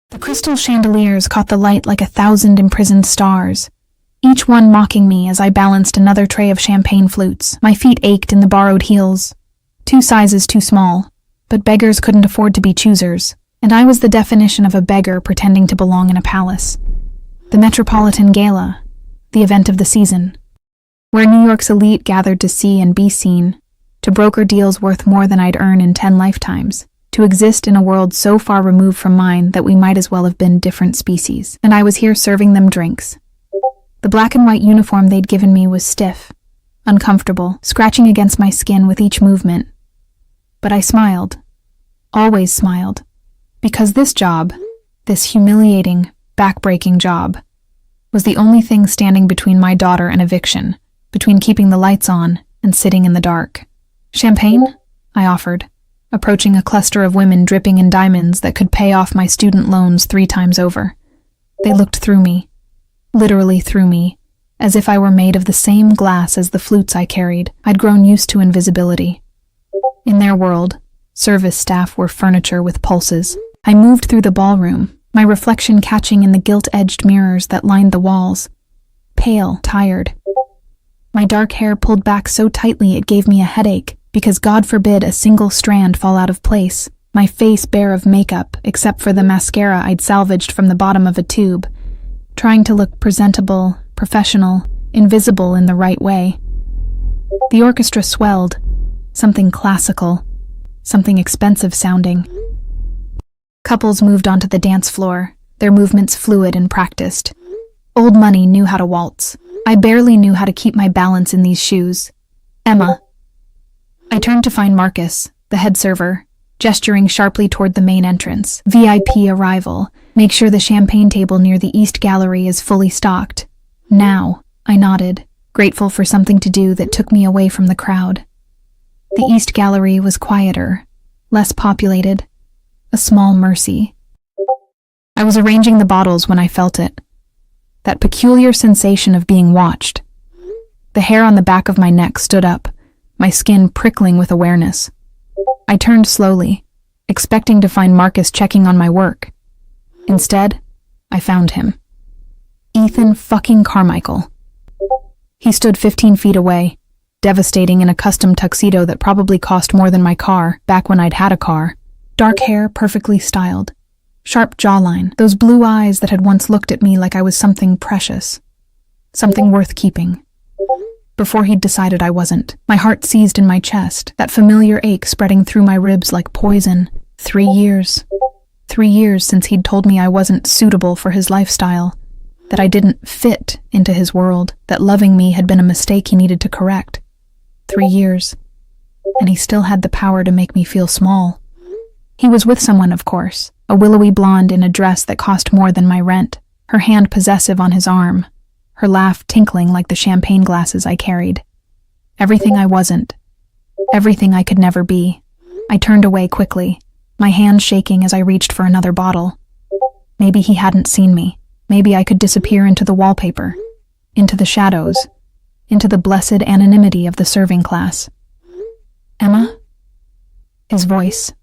The crystal chandeliers caught the light like 1,000 imprisoned stars, each one mocking me as I balanced another tray of champagne flutes. My feet ached in the borrowed heels, 2 sizes too small, but beggars couldn't afford to be choosers, and I was the definition of a beggar pretending to belong in a palace. The Metropolitan Gala, the event of the season, where New York's elite gathered to see and be seen, to broker deals worth more than I'd earn in 10 lifetimes, to exist in a world so far removed from mine that we might as well have been different species. And I was here serving them drinks. The black and white uniform they'd given me was stiff, uncomfortable, scratching against my skin with each movement. But I smiled, always smiled, because this job, this humiliating, back-breaking job, was the only thing standing between my daughter and eviction, between keeping the lights on and sitting in the dark. "Champagne?" I offered, approaching a cluster of women dripping in diamonds that could pay off my student loans 3 times over. They looked through me, literally through me, as if I were made of the same glass as the flutes I carried. I'd grown used to invisibility. In their world, service staff were furniture with pulses. I moved through the ballroom, my reflection catching in the gilt-edged mirrors that lined the walls. Pale, tired. My dark hair pulled back so tightly it gave me a headache, because God forbid a single strand fall out of place. My face bare of makeup, except for the mascara I'd salvaged from the bottom of a tube, trying to look presentable, professional, invisible in the right way. The orchestra swelled, something classical, something expensive sounding. Couples moved onto the dance floor, their movements fluid and practiced. Old money knew how to waltz. I barely knew how to keep my balance in these shoes. "Emma." I turned to find Marcus, the head server, gesturing sharply toward the main entrance. "VIP arrival. Make sure the champagne table near the East Gallery is fully stocked." "Now," I nodded, grateful for something to do that took me away from the crowd. The East Gallery was quieter, less populated, a small mercy. I was arranging the bottles when I felt it. That peculiar sensation of being watched. The hair on the back of my neck stood up, my skin prickling with awareness. I turned slowly, expecting to find Marcus checking on my work. Instead, I found him. Ethan fucking Carmichael. He stood 15 feet away, devastating in a custom tuxedo that probably cost more than my car, back when I'd had a car. Dark hair, perfectly styled. Sharp jawline, those blue eyes that had once looked at me like I was something precious. Something worth keeping. Before he'd decided I wasn't, my heart seized in my chest, that familiar ache spreading through my ribs like poison. 3 years. 3 years since he'd told me I wasn't suitable for his lifestyle, that I didn't fit into his world, that loving me had been a mistake he needed to correct. 3 years. And he still had the power to make me feel small. He was with someone, of course, a willowy blonde in a dress that cost more than my rent, her hand possessive on his arm, her laugh tinkling like the champagne glasses I carried. Everything I wasn't. Everything I could never be. I turned away quickly, my hand shaking as I reached for another bottle. Maybe he hadn't seen me. Maybe I could disappear into the wallpaper, into the shadows, into the blessed anonymity of the serving class. "Emma?" His voice.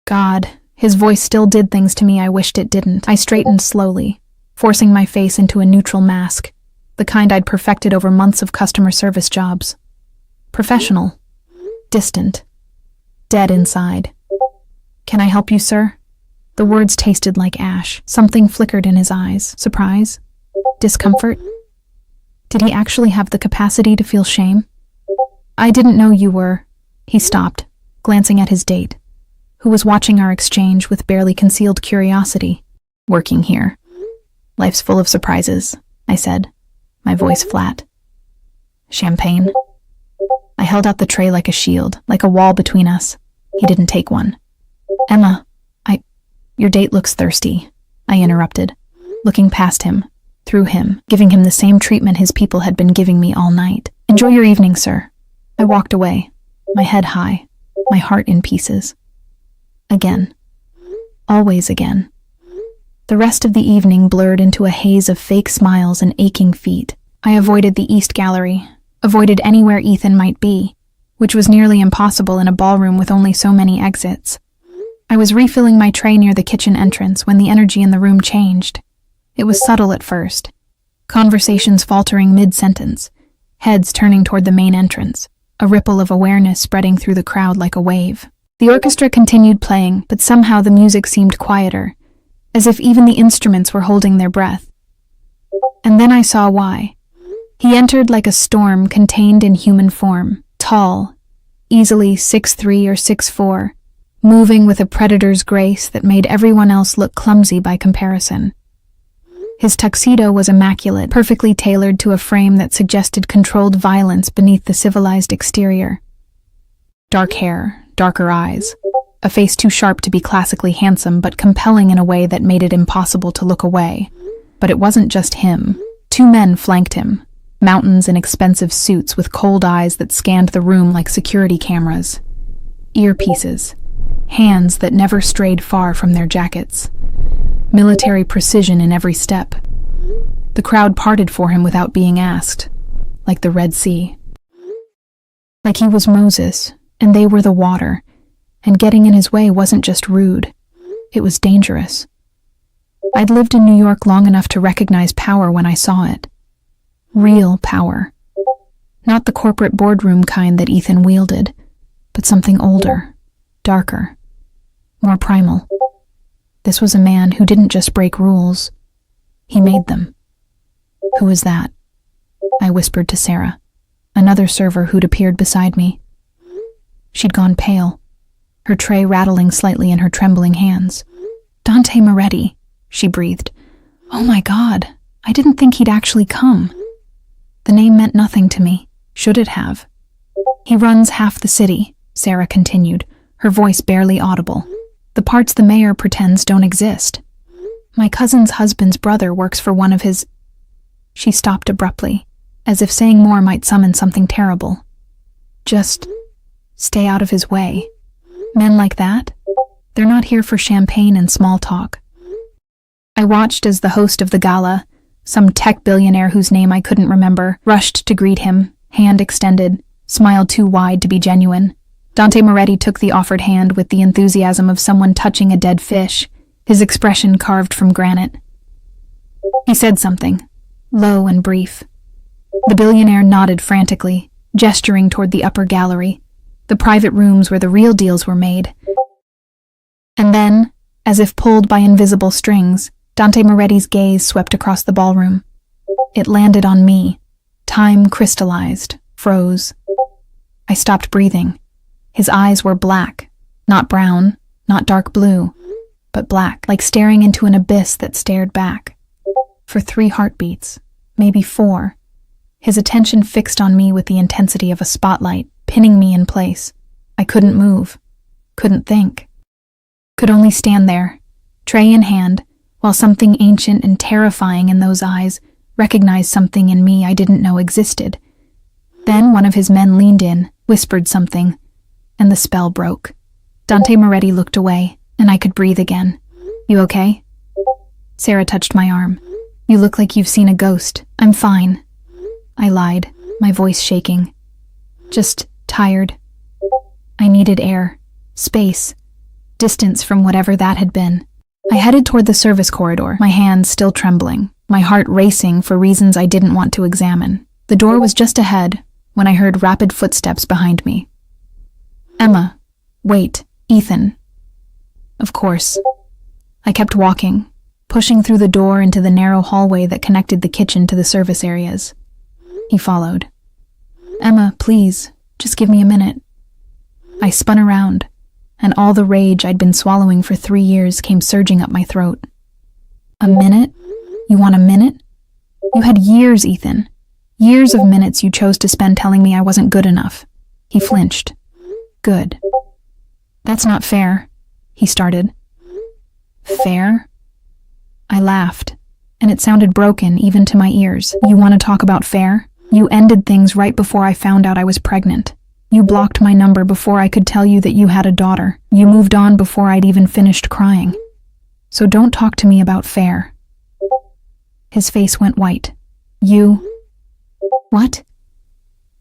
God, his voice still did things to me I wished it didn't. I straightened slowly, forcing my face into a neutral mask, the kind I'd perfected over months of customer service jobs. Professional. Distant. Dead inside. "Can I help you, sir?" The words tasted like ash. Something flickered in his eyes. Surprise? Discomfort? Did he actually have the capacity to feel shame? "I didn't know you were..." He stopped, glancing at his date, who was watching our exchange with barely concealed curiosity. "Working here. Life's full of surprises," I said, my voice flat. "Champagne?" I held out the tray like a shield, like a wall between us. He didn't take one. "Emma, your date looks thirsty," I interrupted, looking past him, through him, giving him the same treatment his people had been giving me all night. "Enjoy your evening, sir." I walked away, my head high, my heart in pieces. Again. Always again. The rest of the evening blurred into a haze of fake smiles and aching feet. I avoided the East Gallery, avoided anywhere Ethan might be, which was nearly impossible in a ballroom with only so many exits. I was refilling my tray near the kitchen entrance when the energy in the room changed. It was subtle at first. Conversations faltering mid-sentence, heads turning toward the main entrance, a ripple of awareness spreading through the crowd like a wave. The orchestra continued playing, but somehow the music seemed quieter, as if even the instruments were holding their breath. And then I saw why. He entered like a storm contained in human form, tall, easily 6'3" or 6'4", moving with a predator's grace that made everyone else look clumsy by comparison. His tuxedo was immaculate, perfectly tailored to a frame that suggested controlled violence beneath the civilized exterior. Dark hair, darker eyes, a face too sharp to be classically handsome but compelling in a way that made it impossible to look away. But it wasn't just him. 2 men flanked him, mountains in expensive suits with cold eyes that scanned the room like security cameras. Earpieces, hands that never strayed far from their jackets. Military precision in every step. The crowd parted for him without being asked, like the Red Sea. Like he was Moses, and they were the water, and getting in his way wasn't just rude, it was dangerous. I'd lived in New York long enough to recognize power when I saw it. Real power. Not the corporate boardroom kind that Ethan wielded, but something older, darker, more primal. This was a man who didn't just break rules, he made them. Who was that? I whispered to Sarah, another server who'd appeared beside me. She'd gone pale, her tray rattling slightly in her trembling hands. Dante Moretti, she breathed. Oh my God, I didn't think he'd actually come. The name meant nothing to me, should it have? He runs half the city, Sarah continued, her voice barely audible. The parts the mayor pretends don't exist. My cousin's husband's brother works for one of his... She stopped abruptly, as if saying more might summon something terrible. Just stay out of his way. Men like that? They're not here for champagne and small talk. I watched as the host of the gala, some tech billionaire whose name I couldn't remember, rushed to greet him, hand extended, smile too wide to be genuine. Dante Moretti took the offered hand with the enthusiasm of someone touching a dead fish, his expression carved from granite. He said something, low and brief. The billionaire nodded frantically, gesturing toward the upper gallery, the private rooms where the real deals were made. And then, as if pulled by invisible strings, Dante Moretti's gaze swept across the ballroom. It landed on me. Time crystallized, froze. I stopped breathing. His eyes were black, not brown, not dark blue, but black, like staring into an abyss that stared back. For 3 heartbeats, maybe 4, his attention fixed on me with the intensity of a spotlight, pinning me in place. I couldn't move, couldn't think, could only stand there, tray in hand, while something ancient and terrifying in those eyes recognized something in me I didn't know existed. Then one of his men leaned in, whispered something, and the spell broke. Dante Moretti looked away, and I could breathe again. You okay? Sarah touched my arm. You look like you've seen a ghost. I'm fine. I lied, my voice shaking. Just tired. I needed air, space, distance from whatever that had been. I headed toward the service corridor, my hands still trembling, my heart racing for reasons I didn't want to examine. The door was just ahead when I heard rapid footsteps behind me. Emma, wait, Ethan. Of course. I kept walking, pushing through the door into the narrow hallway that connected the kitchen to the service areas. He followed. Emma, please, just give me a minute. I spun around, and all the rage I'd been swallowing for 3 years came surging up my throat. A minute? You want a minute? You had years, Ethan. Years of minutes you chose to spend telling me I wasn't good enough. He flinched. Good. That's not fair, he started. Fair? I laughed, and it sounded broken even to my ears. You want to talk about fair? You ended things right before I found out I was pregnant. You blocked my number before I could tell you that you had a daughter. You moved on before I'd even finished crying. So don't talk to me about fair. His face went white. You... What?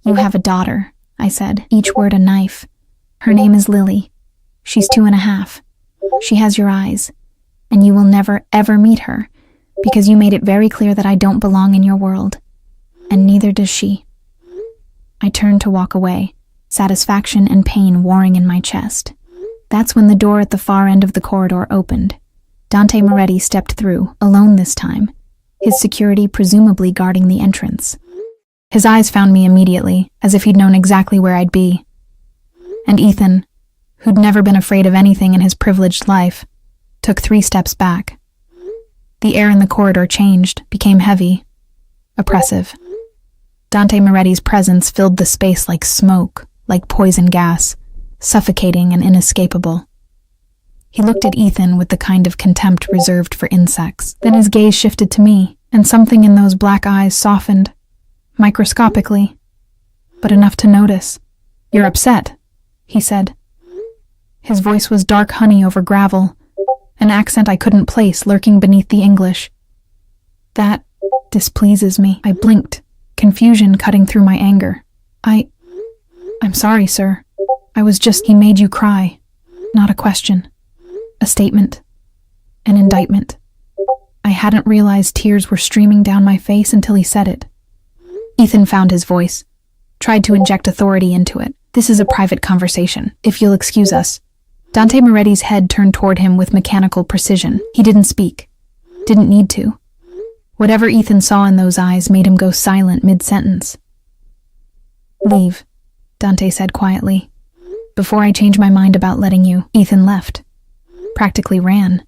You have a daughter, I said, each word a knife. Her name is Lily. She's 2.5. She has your eyes, and you will never ever meet her, because you made it very clear that I don't belong in your world, and neither does she. I turned to walk away, satisfaction and pain warring in my chest. That's when the door at the far end of the corridor opened. Dante Moretti stepped through, alone this time, his security presumably guarding the entrance. His eyes found me immediately, as if he'd known exactly where I'd be. And Ethan, who'd never been afraid of anything in his privileged life, took 3 steps back. The air in the corridor changed, became heavy, oppressive. Dante Moretti's presence filled the space like smoke, like poison gas, suffocating and inescapable. He looked at Ethan with the kind of contempt reserved for insects. Then his gaze shifted to me, and something in those black eyes softened, microscopically, but enough to notice. "You're upset," he said. His voice was dark honey over gravel, an accent I couldn't place lurking beneath the English. "That displeases me." I blinked, confusion cutting through my anger. I'm sorry, sir. He made you cry. Not a question. A statement. An indictment. I hadn't realized tears were streaming down my face until he said it. Ethan found his voice, tried to inject authority into it. "This is a private conversation, if you'll excuse us." Dante Moretti's head turned toward him with mechanical precision. He didn't speak. Didn't need to. Whatever Ethan saw in those eyes made him go silent mid-sentence. "Leave," Dante said quietly. "Before I change my mind about letting you." Ethan left. Practically ran.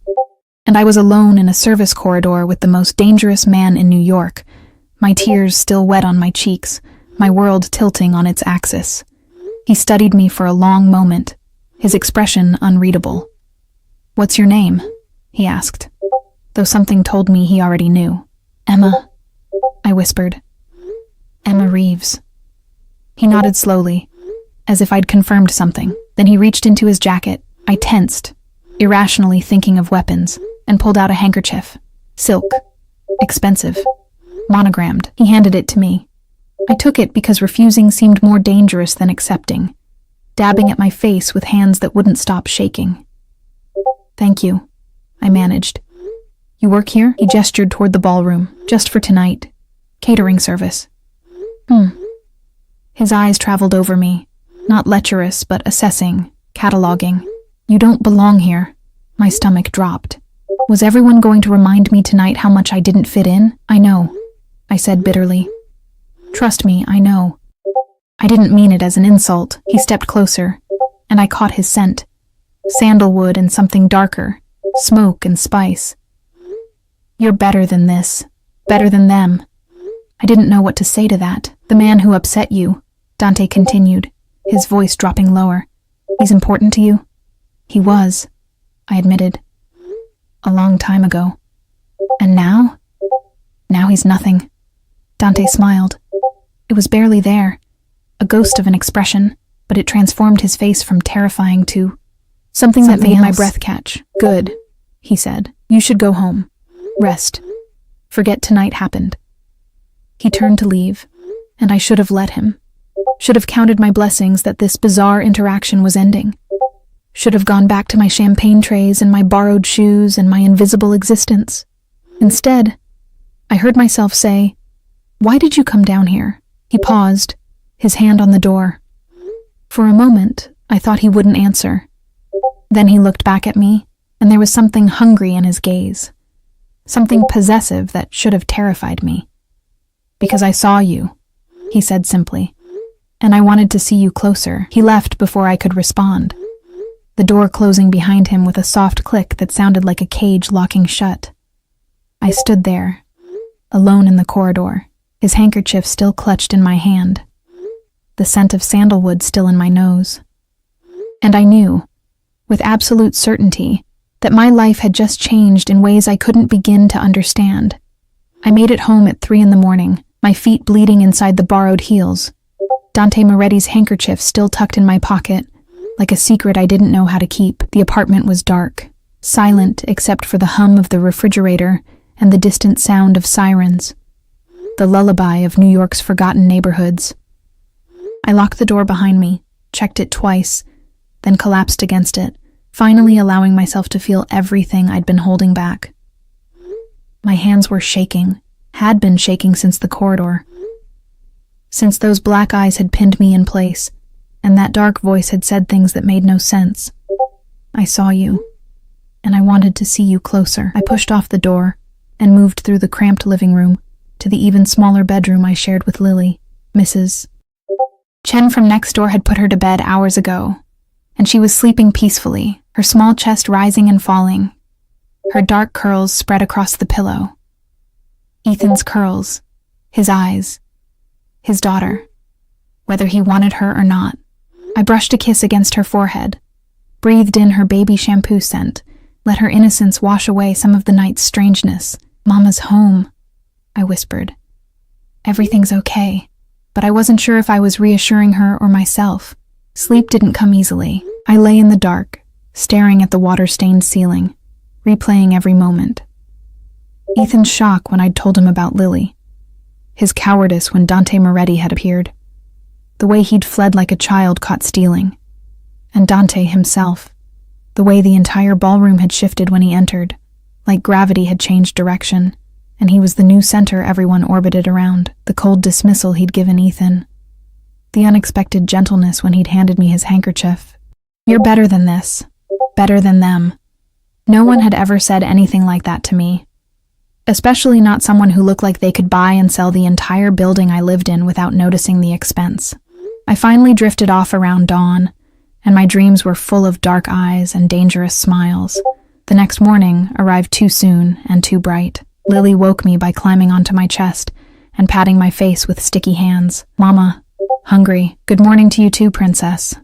And I was alone in a service corridor with the most dangerous man in New York, my tears still wet on my cheeks, my world tilting on its axis. He studied me for a long moment, his expression unreadable. "What's your name?" he asked, though something told me he already knew. "Emma," I whispered. "Emma Reeves." He nodded slowly, as if I'd confirmed something. Then he reached into his jacket. I tensed, irrationally thinking of weapons, and pulled out a handkerchief. Silk. Expensive. Monogrammed. He handed it to me. I took it because refusing seemed more dangerous than accepting, dabbing at my face with hands that wouldn't stop shaking. "Thank you," I managed. "You work here?" He gestured toward the ballroom. "Just for tonight. Catering service." His eyes traveled over me, not lecherous, but assessing, cataloging. "You don't belong here." My stomach dropped. Was everyone going to remind me tonight how much I didn't fit in? "I know," I said bitterly. "Trust me, I know." I didn't mean it as an insult. He stepped closer, and I caught his scent. Sandalwood and something darker, smoke and spice. "You're better than this. Better than them." I didn't know what to say to that. "The man who upset you," Dante continued, his voice dropping lower. "He's important to you?" "He was," I admitted. "A long time ago." "And now?" "Now he's nothing." Dante smiled. It was barely there, a ghost of an expression, but it transformed his face from terrifying to something that made my breath catch. "Good," he said. "You should go home. Rest. Forget tonight happened." He turned to leave, and I should have let him. Should have counted my blessings that this bizarre interaction was ending. Should have gone back to my champagne trays and my borrowed shoes and my invisible existence. Instead, I heard myself say, "Why did you come down here?" He paused, his hand on the door. For a moment, I thought he wouldn't answer. Then he looked back at me, and there was something hungry in his gaze. Something possessive that should have terrified me. "Because I saw you," he said simply. "And I wanted to see you closer." He left before I could respond, the door closing behind him with a soft click that sounded like a cage locking shut. I stood there, alone in the corridor, his handkerchief still clutched in my hand, the scent of sandalwood still in my nose. And I knew, with absolute certainty, that my life had just changed in ways I couldn't begin to understand. I made it home at 3 a.m, my feet bleeding inside the borrowed heels, Dante Moretti's handkerchief still tucked in my pocket, like a secret I didn't know how to keep. The apartment was dark, silent except for the hum of the refrigerator and the distant sound of sirens, the lullaby of New York's forgotten neighborhoods. I locked the door behind me, checked it twice, then collapsed against it, finally allowing myself to feel everything I'd been holding back. My hands were shaking, had been shaking since the corridor. Since those black eyes had pinned me in place, and that dark voice had said things that made no sense. I saw you, and I wanted to see you closer. I pushed off the door and moved through the cramped living room to the even smaller bedroom I shared with Lily. Mrs. Chen from next door had put her to bed hours ago, and she was sleeping peacefully, her small chest rising and falling, her dark curls spread across the pillow. Ethan's curls, his eyes, his daughter, whether he wanted her or not. I brushed a kiss against her forehead, breathed in her baby shampoo scent, let her innocence wash away some of the night's strangeness. "Mama's home," I whispered. "Everything's okay." But I wasn't sure if I was reassuring her or myself. Sleep didn't come easily. I lay in the dark, staring at the water-stained ceiling, replaying every moment. Ethan's shock when I'd told him about Lily. His cowardice when Dante Moretti had appeared. The way he'd fled like a child caught stealing. And Dante himself. The way the entire ballroom had shifted when he entered, like gravity had changed direction, and he was the new center everyone orbited around. The cold dismissal he'd given Ethan. The unexpected gentleness when he'd handed me his handkerchief. "You're better than this. Better than them." No one had ever said anything like that to me. Especially not someone who looked like they could buy and sell the entire building I lived in without noticing the expense. I finally drifted off around dawn, and my dreams were full of dark eyes and dangerous smiles. The next morning arrived too soon and too bright. Lily woke me by climbing onto my chest and patting my face with sticky hands. "Mama, hungry. Good morning to you too, princess."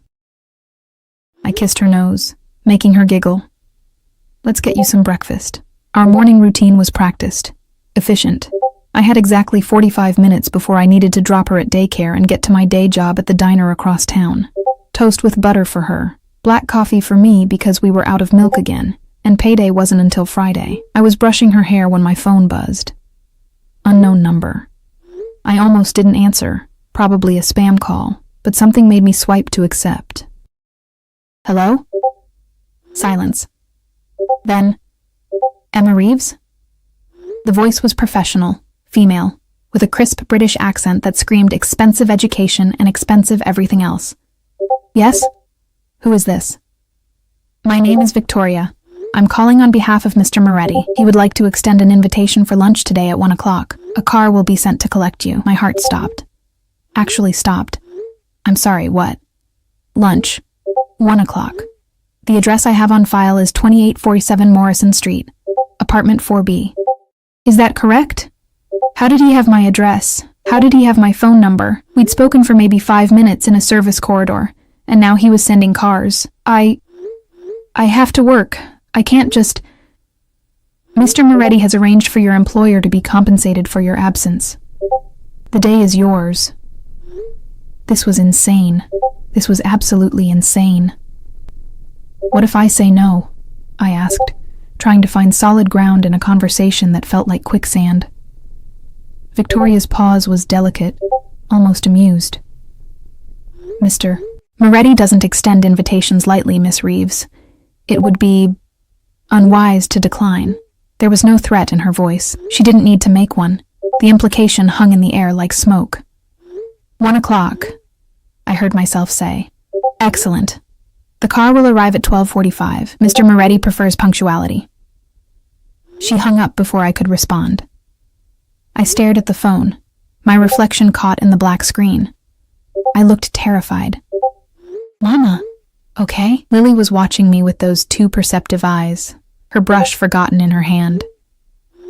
I kissed her nose, making her giggle. "Let's get you some breakfast." Our morning routine was practiced, efficient. I had exactly 45 minutes before I needed to drop her at daycare and get to my day job at the diner across town. Toast with butter for her, black coffee for me because we were out of milk again, and payday wasn't until Friday. I was brushing her hair when my phone buzzed. Unknown number. I almost didn't answer, probably a spam call, but something made me swipe to accept. "Hello?" Silence. Then, "Emma Reeves?" The voice was professional, female, with a crisp British accent that screamed expensive education and expensive everything else. "Yes? Who is this?" "My name is Victoria. I'm calling on behalf of Mr. Moretti. He would like to extend an invitation for lunch today at 1 o'clock. A car will be sent to collect you." My heart stopped. Actually stopped. "I'm sorry, what?" "Lunch. 1 o'clock. The address I have on file is 2847 Morrison Street, apartment 4B. "Is that correct? How did he have my address? How did he have my phone number? We'd spoken for maybe 5 minutes in a service corridor, and now he was sending cars. I have to work. I can't just..." "Mr. Moretti has arranged for your employer to be compensated for your absence. The day is yours." This was insane. This was absolutely insane. "What if I say no?" I asked, trying to find solid ground in a conversation that felt like quicksand. Victoria's pause was delicate, almost amused. "Mr. Moretti doesn't extend invitations lightly, Miss Reeves. It would be unwise to decline." There was no threat in her voice. She didn't need to make one. The implication hung in the air like smoke. 1 o'clock, I heard myself say. "Excellent. The car will arrive at 12:45. Mr. Moretti prefers punctuality." She hung up before I could respond. I stared at the phone, my reflection caught in the black screen. I looked terrified. "Mama, okay?" Lily was watching me with those too perceptive eyes, her brush forgotten in her hand.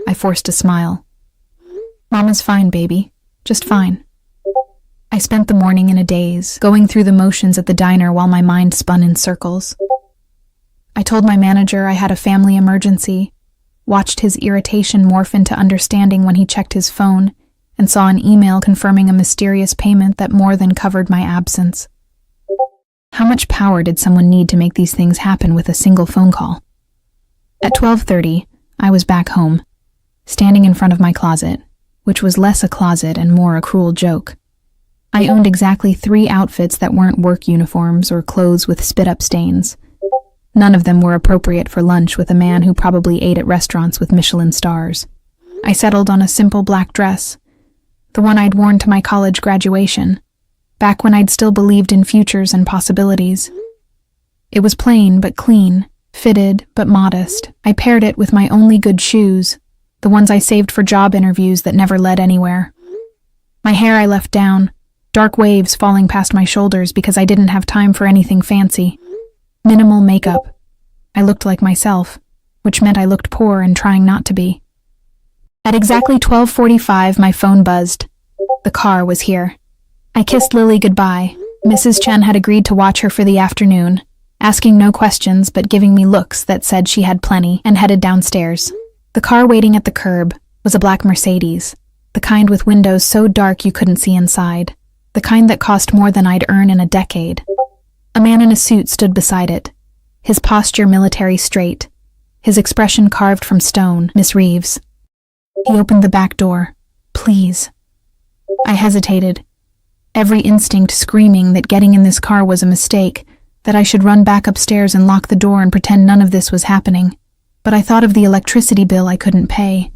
I forced a smile. "Mama's fine, baby. Just fine." I spent the morning in a daze, going through the motions at the diner while my mind spun in circles. I told my manager I had a family emergency, watched his irritation morph into understanding when he checked his phone, and saw an email confirming a mysterious payment that more than covered my absence. How much power did someone need to make these things happen with a single phone call? At 12:30, I was back home, standing in front of my closet, which was less a closet and more a cruel joke. I owned exactly 3 outfits that weren't work uniforms or clothes with spit-up stains. None of them were appropriate for lunch with a man who probably ate at restaurants with Michelin stars. I settled on a simple black dress, the one I'd worn to my college graduation, back when I'd still believed in futures and possibilities. It was plain but clean, fitted but modest. I paired it with my only good shoes, the ones I saved for job interviews that never led anywhere. My hair I left down, dark waves falling past my shoulders because I didn't have time for anything fancy. Minimal makeup. I looked like myself, which meant I looked poor and trying not to be. At exactly 12:45, my phone buzzed. The car was here. I kissed Lily goodbye. Mrs. Chen had agreed to watch her for the afternoon, asking no questions but giving me looks that said she had plenty, and headed downstairs. The car waiting at the curb was a black Mercedes, the kind with windows so dark you couldn't see inside, the kind that cost more than I'd earn in a decade. A man in a suit stood beside it, his posture military straight, his expression carved from stone. Miss Reeves. He opened the back door. Please. I hesitated, every instinct screaming that getting in this car was a mistake, that I should run back upstairs and lock the door and pretend none of this was happening. But I thought of the electricity bill I couldn't pay,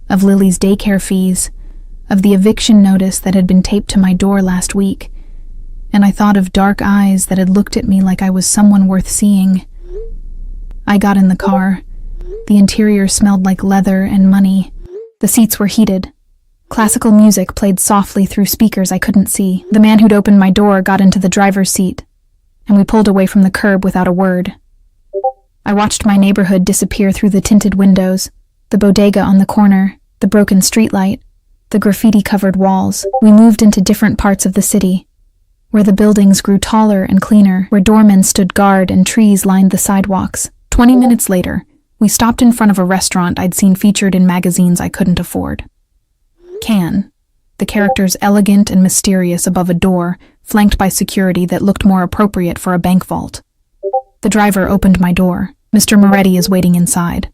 of Lily's daycare fees, of the eviction notice that had been taped to my door last week, and I thought of dark eyes that had looked at me like I was someone worth seeing. I got in the car. The interior smelled like leather and money. The seats were heated. Classical music played softly through speakers I couldn't see. The man who'd opened my door got into the driver's seat, and we pulled away from the curb without a word. I watched my neighborhood disappear through the tinted windows, the bodega on the corner, the broken streetlight, the graffiti-covered walls. We moved into different parts of the city, where the buildings grew taller and cleaner, where doormen stood guard and trees lined the sidewalks. 20 minutes later, we stopped in front of a restaurant I'd seen featured in magazines I couldn't afford. Can, the characters elegant and mysterious above a door, flanked by security that looked more appropriate for a bank vault. The driver opened my door. Mr. Moretti is waiting inside.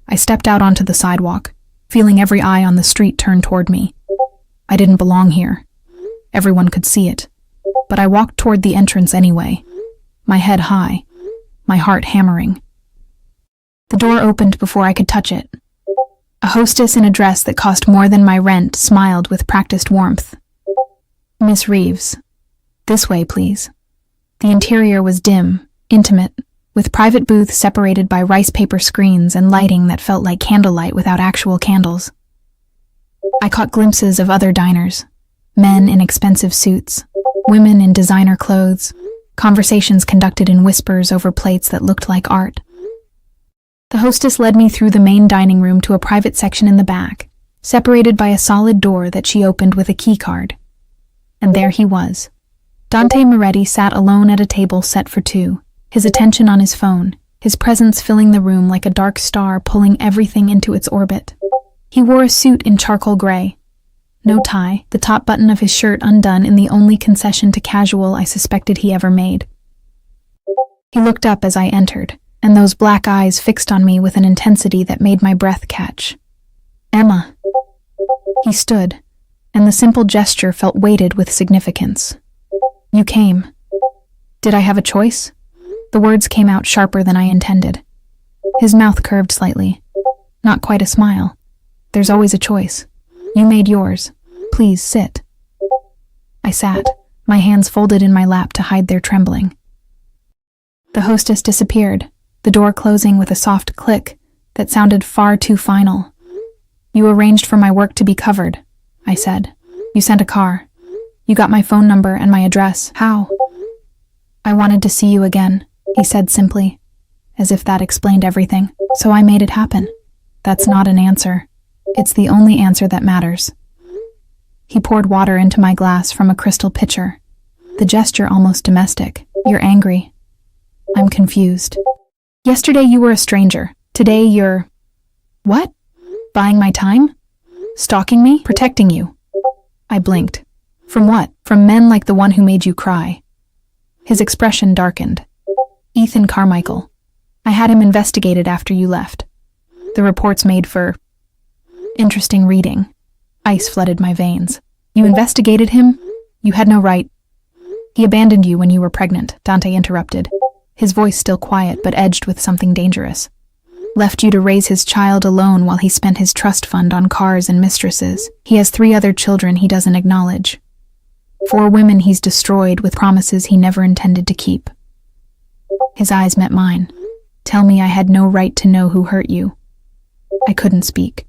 I stepped out onto the sidewalk, feeling every eye on the street turn toward me. I didn't belong here. Everyone could see it. But I walked toward the entrance anyway, my head high, my heart hammering. The door opened before I could touch it. A hostess in a dress that cost more than my rent smiled with practiced warmth. Miss Reeves, this way, please. The interior was dim, intimate, with private booths separated by rice paper screens and lighting that felt like candlelight without actual candles. I caught glimpses of other diners, men in expensive suits, women in designer clothes, conversations conducted in whispers over plates that looked like art. The hostess led me through the main dining room to a private section in the back, separated by a solid door that she opened with a key card. And there he was. Dante Moretti sat alone at a table set for two, his attention on his phone, his presence filling the room like a dark star pulling everything into its orbit. He wore a suit in charcoal gray. No tie, the top button of his shirt undone in the only concession to casual I suspected he ever made. He looked up as I entered, and those black eyes fixed on me with an intensity that made my breath catch. Emma. He stood, and the simple gesture felt weighted with significance. You came. Did I have a choice? The words came out sharper than I intended. His mouth curved slightly. Not quite a smile. There's always a choice. You made yours. Please sit. I sat, my hands folded in my lap to hide their trembling. The hostess disappeared, the door closing with a soft click that sounded far too final. You arranged for my work to be covered, I said. You sent a car. You got my phone number and my address. How? I wanted to see you again, he said simply, as if that explained everything. So I made it happen. That's not an answer. It's the only answer that matters. He poured water into my glass from a crystal pitcher, the gesture almost domestic. You're angry. I'm confused. Yesterday you were a stranger. Today you're... What? Buying my time? Stalking me? Protecting you? I blinked. From what? From men like the one who made you cry. His expression darkened. Ethan Carmichael. I had him investigated after you left. The reports made for... interesting reading. Ice flooded my veins. You investigated him? You had no right. He abandoned you when you were pregnant, Dante interrupted. his voice still quiet but edged with something dangerous. Left you to raise his child alone while he spent his trust fund on cars and mistresses. He has 3 other children he doesn't acknowledge. 4 women he's destroyed with promises he never intended to keep. His eyes met mine. Tell me I had no right to know who hurt you. I couldn't speak.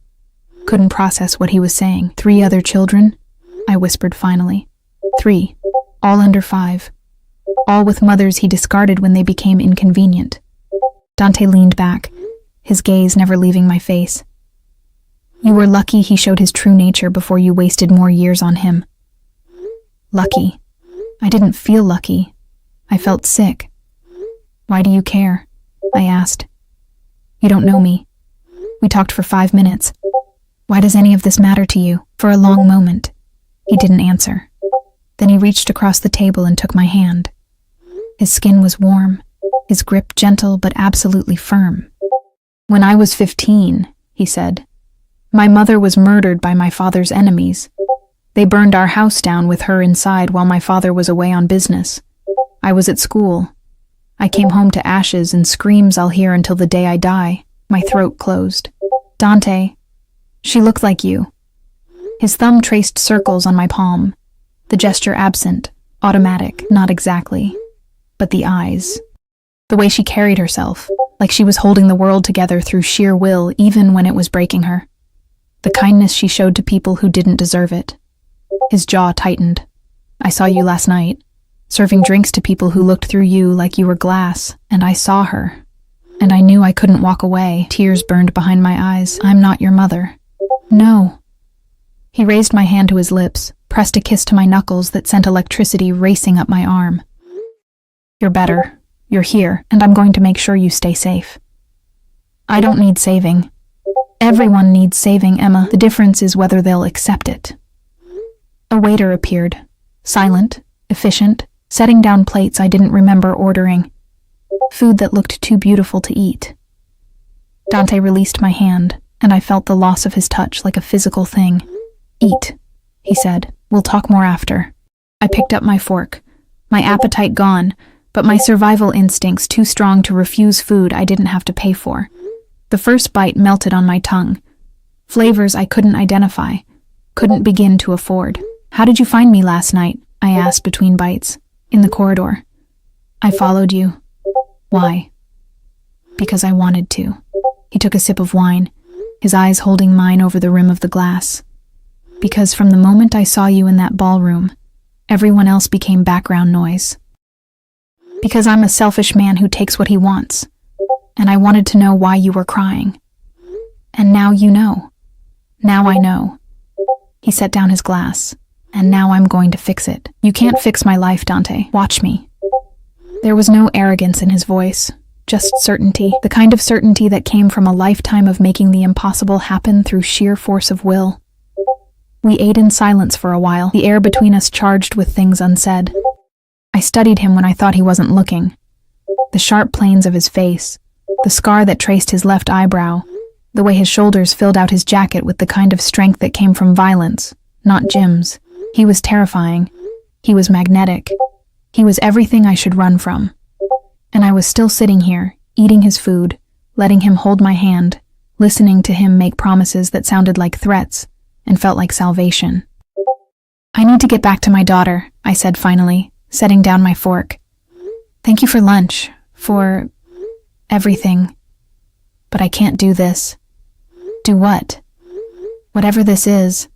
Couldn't process what he was saying. 3 other children? I whispered finally. 3. All under 5. All with mothers he discarded when they became inconvenient. Dante leaned back, his gaze never leaving my face. You were lucky he showed his true nature before you wasted more years on him. Lucky. I didn't feel lucky. I felt sick. Why do you care? I asked. You don't know me. We talked for 5 minutes. Why does any of this matter to you? For a long moment. He didn't answer. Then he reached across the table and took my hand. His skin was warm, his grip gentle but absolutely firm. When I was 15, he said, my mother was murdered by my father's enemies. They burned our house down with her inside while my father was away on business. I was at school. I came home to ashes and screams I'll hear until the day I die. My throat closed. Dante, she looked like you. His thumb traced circles on my palm. The gesture absent, automatic, not exactly. But the eyes. The way she carried herself, like she was holding the world together through sheer will even when it was breaking her. The kindness she showed to people who didn't deserve it. His jaw tightened. I saw you last night, serving drinks to people who looked through you like you were glass, and I saw her. And I knew I couldn't walk away. Tears burned behind my eyes. I'm not your mother. No. He raised my hand to his lips, pressed a kiss to my knuckles that sent electricity racing up my arm. You're better. You're here, and I'm going to make sure you stay safe. I don't need saving. Everyone needs saving, Emma. The difference is whether they'll accept it. A waiter appeared, silent, efficient, setting down plates I didn't remember ordering. Food that looked too beautiful to eat. Dante released my hand, and I felt the loss of his touch like a physical thing. Eat, he said. We'll talk more after. I picked up my fork, my appetite gone, but my survival instincts too strong to refuse food I didn't have to pay for. The first bite melted on my tongue. Flavors I couldn't identify, couldn't begin to afford. How did you find me last night? I asked between bites. In the corridor. I followed you. Why? Because I wanted to. He took a sip of wine, his eyes holding mine over the rim of the glass. Because from the moment I saw you in that ballroom, everyone else became background noise. Because I'm a selfish man who takes what he wants, and I wanted to know why you were crying. And now you know. Now I know. He set down his glass, and now I'm going to fix it. You can't fix my life, Dante. Watch me. There was no arrogance in his voice, just certainty, the kind of certainty that came from a lifetime of making the impossible happen through sheer force of will. We ate in silence for a while, the air between us charged with things unsaid. I studied him when I thought he wasn't looking. The sharp planes of his face, the scar that traced his left eyebrow, the way his shoulders filled out his jacket with the kind of strength that came from violence, not Jim's. He was terrifying. He was magnetic. He was everything I should run from. And I was still sitting here, eating his food, letting him hold my hand, listening to him make promises that sounded like threats and felt like salvation. I need to get back to my daughter, I said finally, setting down my fork. Thank you for lunch, for everything. But I can't do this. Do what? Whatever this is.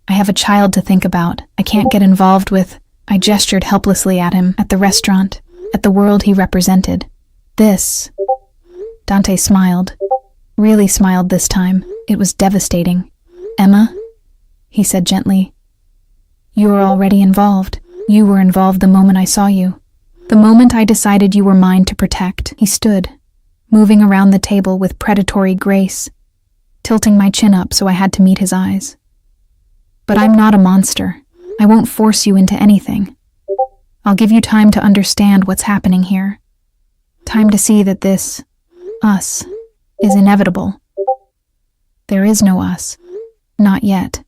I have a child to think about. I can't get involved with... I gestured helplessly at him, at the restaurant, at the world he represented. This. Dante smiled. Really smiled this time. It was devastating. Emma? He said gently. You were already involved. You were involved the moment I saw you. The moment I decided you were mine to protect. He stood, moving around the table with predatory grace, tilting my chin up so I had to meet his eyes. But I'm not a monster. I won't force you into anything. I'll give you time to understand what's happening here. Time to see that this, us, is inevitable. There is no us. Not yet.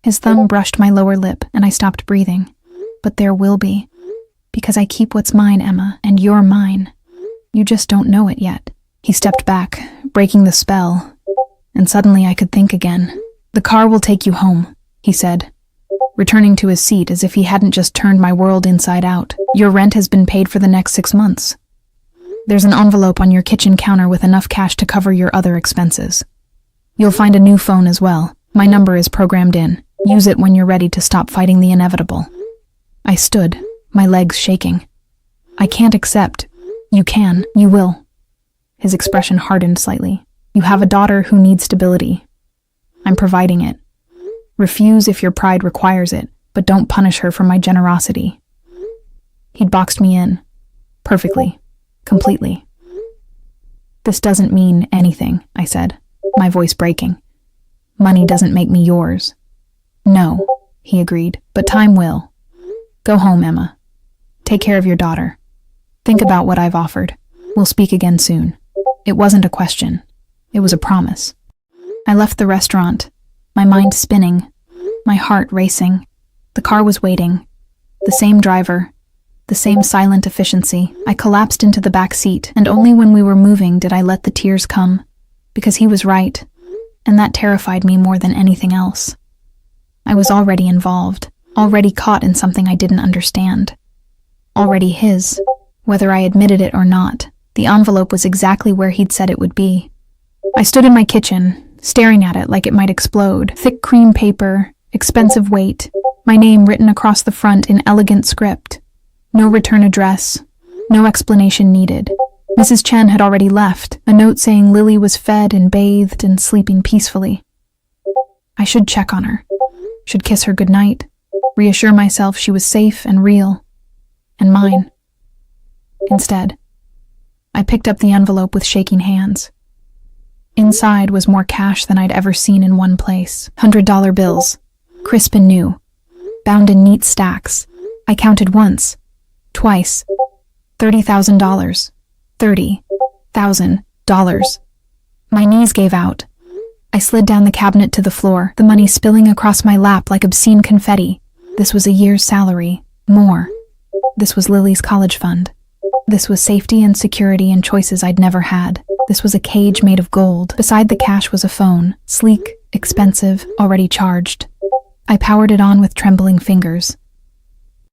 His thumb brushed my lower lip and I stopped breathing. But there will be. Because I keep what's mine, Emma, and you're mine. You just don't know it yet." He stepped back, breaking the spell, and suddenly I could think again. "The car will take you home," he said, returning to his seat as if he hadn't just turned my world inside out. "Your rent has been paid for the next 6 months. There's an envelope on your kitchen counter with enough cash to cover your other expenses. You'll find a new phone as well. My number is programmed in. Use it when you're ready to stop fighting the inevitable." I stood, my legs shaking. "I can't accept." "You can. You will." His expression hardened slightly. "You have a daughter who needs stability. I'm providing it. Refuse if your pride requires it, but don't punish her for my generosity." He'd boxed me in. Perfectly. Completely. "This doesn't mean anything," I said, my voice breaking. "Money doesn't make me yours." "No," he agreed, "but time will. Go home, Emma. Take care of your daughter. Think about what I've offered. We'll speak again soon." It wasn't a question. It was a promise. I left the restaurant, my mind spinning, my heart racing. The car was waiting. The same driver, the same silent efficiency. I collapsed into the back seat, and only when we were moving did I let the tears come, because he was right, and that terrified me more than anything else. I was already involved, already caught in something I didn't understand. Already his, whether I admitted it or not. The envelope was exactly where he'd said it would be. I stood in my kitchen, staring at it like it might explode. Thick cream paper, expensive weight, my name written across the front in elegant script. No return address, no explanation needed. Mrs. Chen had already left, a note saying Lily was fed and bathed and sleeping peacefully. I should check on her, should kiss her goodnight, reassure myself she was safe and real, and mine. Instead, I picked up the envelope with shaking hands. Inside was more cash than I'd ever seen in one place. $100 bills, crisp and new, bound in neat stacks. I counted once, twice. $30,000. $30,000. My knees gave out. I slid down the cabinet to the floor, the money spilling across my lap like obscene confetti. This was a year's salary. More. This was Lily's college fund. This was safety and security and choices I'd never had. This was a cage made of gold. Beside the cash was a phone, sleek, expensive, already charged. I powered it on with trembling fingers.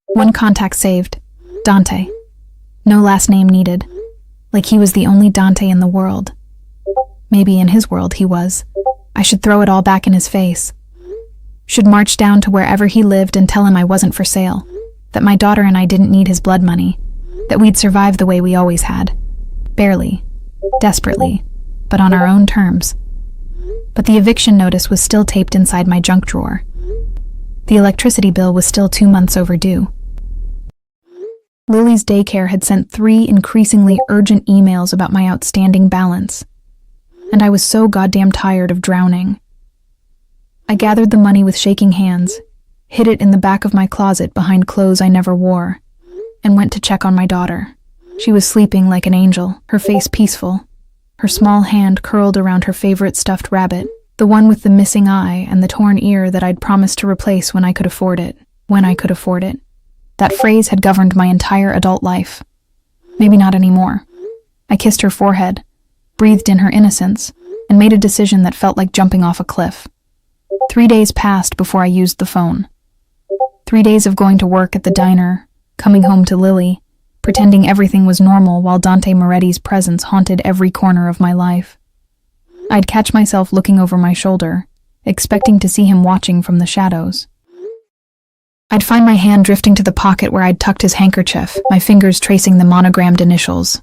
One contact saved. Dante. No last name needed. Like he was the only Dante in the world. Maybe in his world he was. I should throw it all back in his face. Should march down to wherever he lived and tell him I wasn't for sale. That my daughter and I didn't need his blood money. That we'd survive the way we always had. Barely. Desperately. But on our own terms. But the eviction notice was still taped inside my junk drawer. The electricity bill was still 2 months overdue. Lily's daycare had sent 3 increasingly urgent emails about my outstanding balance. And I was so goddamn tired of drowning. I gathered the money with shaking hands, hid it in the back of my closet behind clothes I never wore, and went to check on my daughter. She was sleeping like an angel, her face peaceful, her small hand curled around her favorite stuffed rabbit, the one with the missing eye and the torn ear that I'd promised to replace when I could afford it. When I could afford it. That phrase had governed my entire adult life. Maybe not anymore. I kissed her forehead, breathed in her innocence, and made a decision that felt like jumping off a cliff. 3 days passed before I used the phone. 3 days of going to work at the diner, coming home to Lily, pretending everything was normal while Dante Moretti's presence haunted every corner of my life. I'd catch myself looking over my shoulder, expecting to see him watching from the shadows. I'd find my hand drifting to the pocket where I'd tucked his handkerchief, my fingers tracing the monogrammed initials.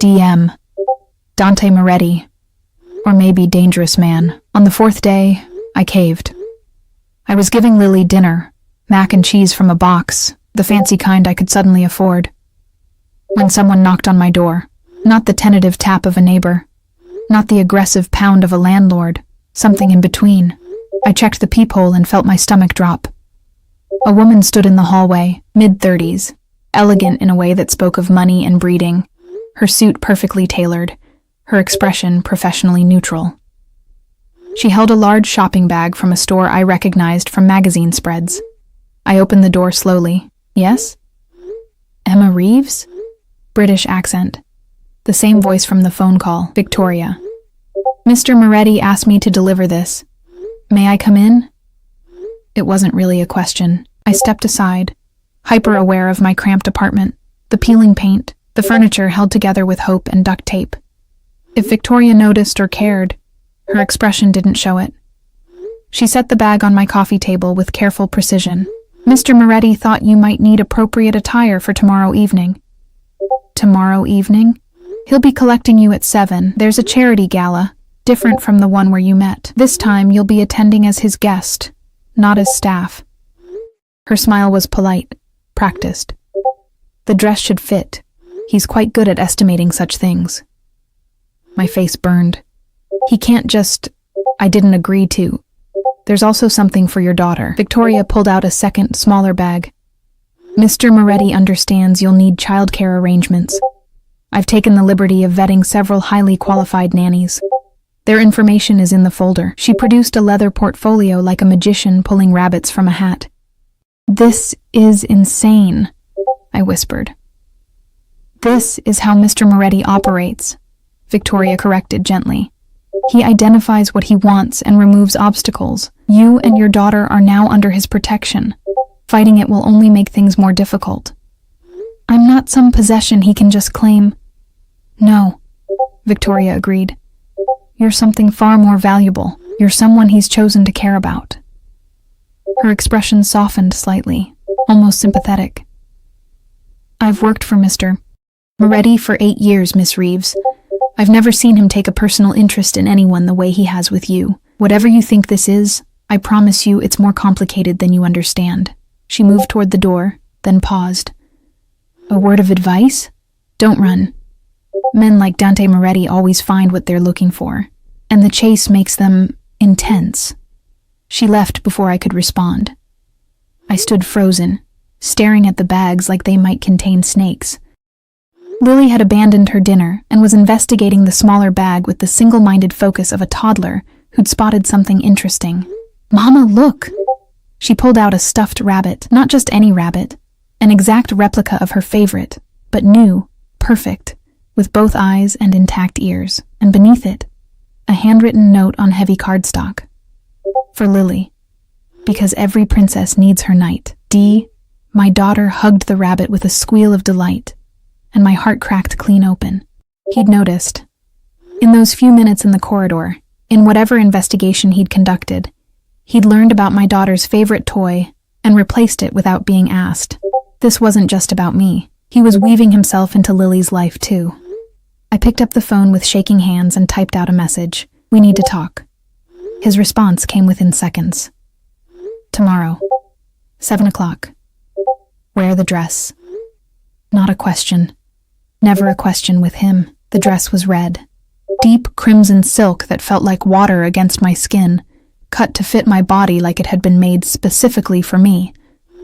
DM. Dante Moretti. Or maybe Dangerous Man. On the 4th day, I caved. I was giving Lily dinner, mac and cheese from a box, the fancy kind I could suddenly afford. When someone knocked on my door, not the tentative tap of a neighbor, not the aggressive pound of a landlord, something in between. I checked the peephole and felt my stomach drop. A woman stood in the hallway, mid-30s, elegant in a way that spoke of money and breeding, her suit perfectly tailored, her expression professionally neutral. She held a large shopping bag from a store I recognized from magazine spreads. I opened the door slowly. Yes? Emma Reeves? British accent. The same voice from the phone call. Victoria. Mr. Moretti asked me to deliver this. May I come in? It wasn't really a question. I stepped aside, hyper-aware of my cramped apartment, the peeling paint, the furniture held together with hope and duct tape. If Victoria noticed or cared, her expression didn't show it. She set the bag on my coffee table with careful precision. Mr. Moretti thought you might need appropriate attire for tomorrow evening. Tomorrow evening? He'll be collecting you at 7. There's a charity gala, different from the one where you met. This time you'll be attending as his guest, not as staff. Her smile was polite, practiced. The dress should fit. He's quite good at estimating such things. My face burned. He can't just... I didn't agree to. There's also something for your daughter. Victoria pulled out a second, smaller bag. Mr. Moretti understands you'll need childcare arrangements. I've taken the liberty of vetting several highly qualified nannies. Their information is in the folder. She produced a leather portfolio like a magician pulling rabbits from a hat. This is insane, I whispered. This is how Mr. Moretti operates, Victoria corrected gently. He identifies what he wants and removes obstacles. You and your daughter are now under his protection. Fighting it will only make things more difficult. I'm not some possession he can just claim. No, Victoria agreed. You're something far more valuable. You're someone he's chosen to care about. Her expression softened slightly, almost sympathetic. I've worked for Mr. Moretti for 8 years, Miss Reeves. I've never seen him take a personal interest in anyone the way he has with you. Whatever you think this is, I promise you it's more complicated than you understand. She moved toward the door, then paused. A word of advice? Don't run. Men like Dante Moretti always find what they're looking for, and the chase makes them intense. She left before I could respond. I stood frozen, staring at the bags like they might contain snakes. Lily had abandoned her dinner and was investigating the smaller bag with the single-minded focus of a toddler who'd spotted something interesting. Mama, look! She pulled out a stuffed rabbit, not just any rabbit, an exact replica of her favorite, but new, perfect, with both eyes and intact ears, and beneath it, a handwritten note on heavy cardstock. For Lily, because every princess needs her knight. D. My daughter hugged the rabbit with a squeal of delight, and my heart cracked clean open. He'd noticed. In those few minutes in the corridor, in whatever investigation he'd conducted, he'd learned about my daughter's favorite toy and replaced it without being asked. This wasn't just about me. He was weaving himself into Lily's life too. I picked up the phone with shaking hands and typed out a message. We need to talk. His response came within seconds. Tomorrow, 7 o'clock. Wear the dress. Not a question. Never a question with him. The dress was red. Deep crimson silk that felt like water against my skin, cut to fit my body like it had been made specifically for me,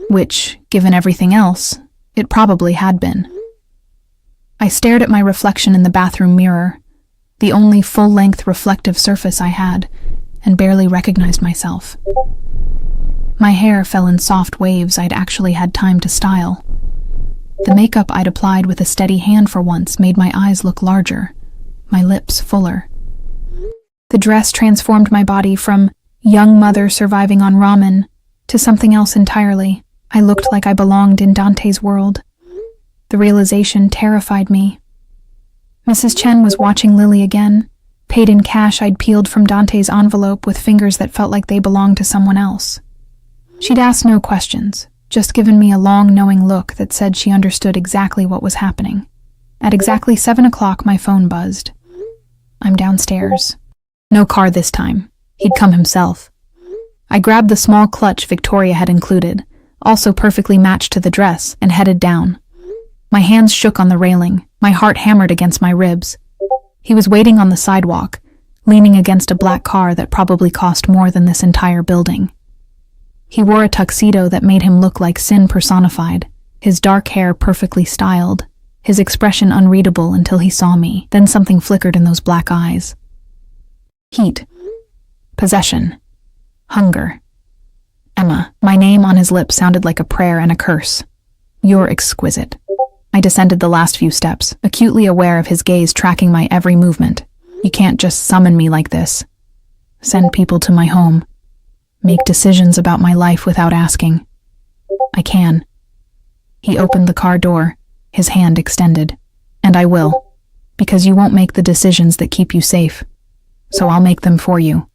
which, given everything else, it probably had been. I stared at my reflection in the bathroom mirror, the only full-length reflective surface I had, and barely recognized myself. My hair fell in soft waves I'd actually had time to style. The makeup I'd applied with a steady hand for once made my eyes look larger, my lips fuller. The dress transformed my body from young mother surviving on ramen to something else entirely. I looked like I belonged in Dante's world. The realization terrified me. Mrs. Chen was watching Lily again, paid in cash I'd peeled from Dante's envelope with fingers that felt like they belonged to someone else. She'd asked no questions, just given me a long, knowing look that said she understood exactly what was happening. At exactly 7 o'clock, my phone buzzed. I'm downstairs. No car this time. He'd come himself. I grabbed the small clutch Victoria had included, also perfectly matched to the dress, and headed down. My hands shook on the railing, my heart hammered against my ribs. He was waiting on the sidewalk, leaning against a black car that probably cost more than this entire building. He wore a tuxedo that made him look like sin personified, his dark hair perfectly styled, his expression unreadable until he saw me. Then something flickered in those black eyes. Heat. Possession. Hunger. Emma. My name on his lips sounded like a prayer and a curse. You're exquisite. I descended the last few steps, acutely aware of his gaze tracking my every movement. You can't just summon me like this. Send people to my home. Make decisions about my life without asking. I can. He opened the car door, his hand extended. And I will. Because you won't make the decisions that keep you safe. So I'll make them for you.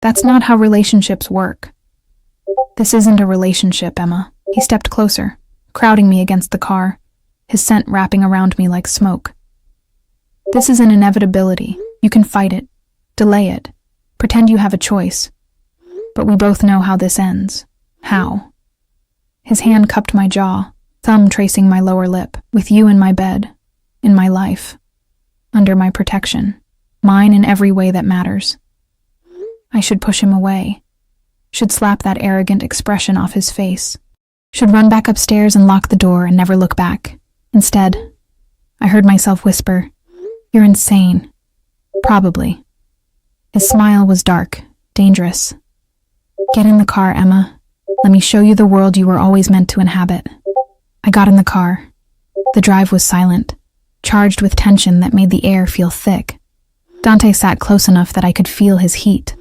That's not how relationships work. This isn't a relationship, Emma. He stepped closer, crowding me against the car, his scent wrapping around me like smoke. This is an inevitability. You can fight it, delay it, pretend you have a choice. But we both know how this ends. How? His hand cupped my jaw, thumb tracing my lower lip. With you in my bed, in my life, under my protection, mine in every way that matters. I should push him away, should slap that arrogant expression off his face, should run back upstairs and lock the door and never look back. Instead, I heard myself whisper, "You're insane." Probably. His smile was dark, dangerous. "Get in the car, Emma. Let me show you the world you were always meant to inhabit." I got in the car. The drive was silent, charged with tension that made the air feel thick. Dante sat close enough that I could feel his heat,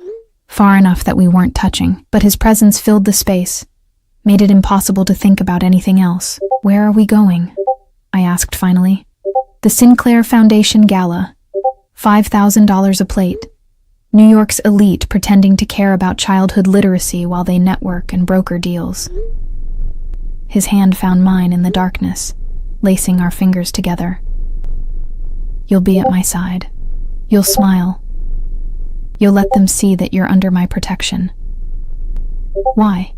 far enough that we weren't touching, but his presence filled the space, made it impossible to think about anything else. "Where are we going?" I asked finally. "The Sinclair Foundation Gala. $5,000 a plate. New York's elite pretending to care about childhood literacy while they network and broker deals." His hand found mine in the darkness, lacing our fingers together. "You'll be at my side. You'll smile. You'll let them see that you're under my protection." "Why?"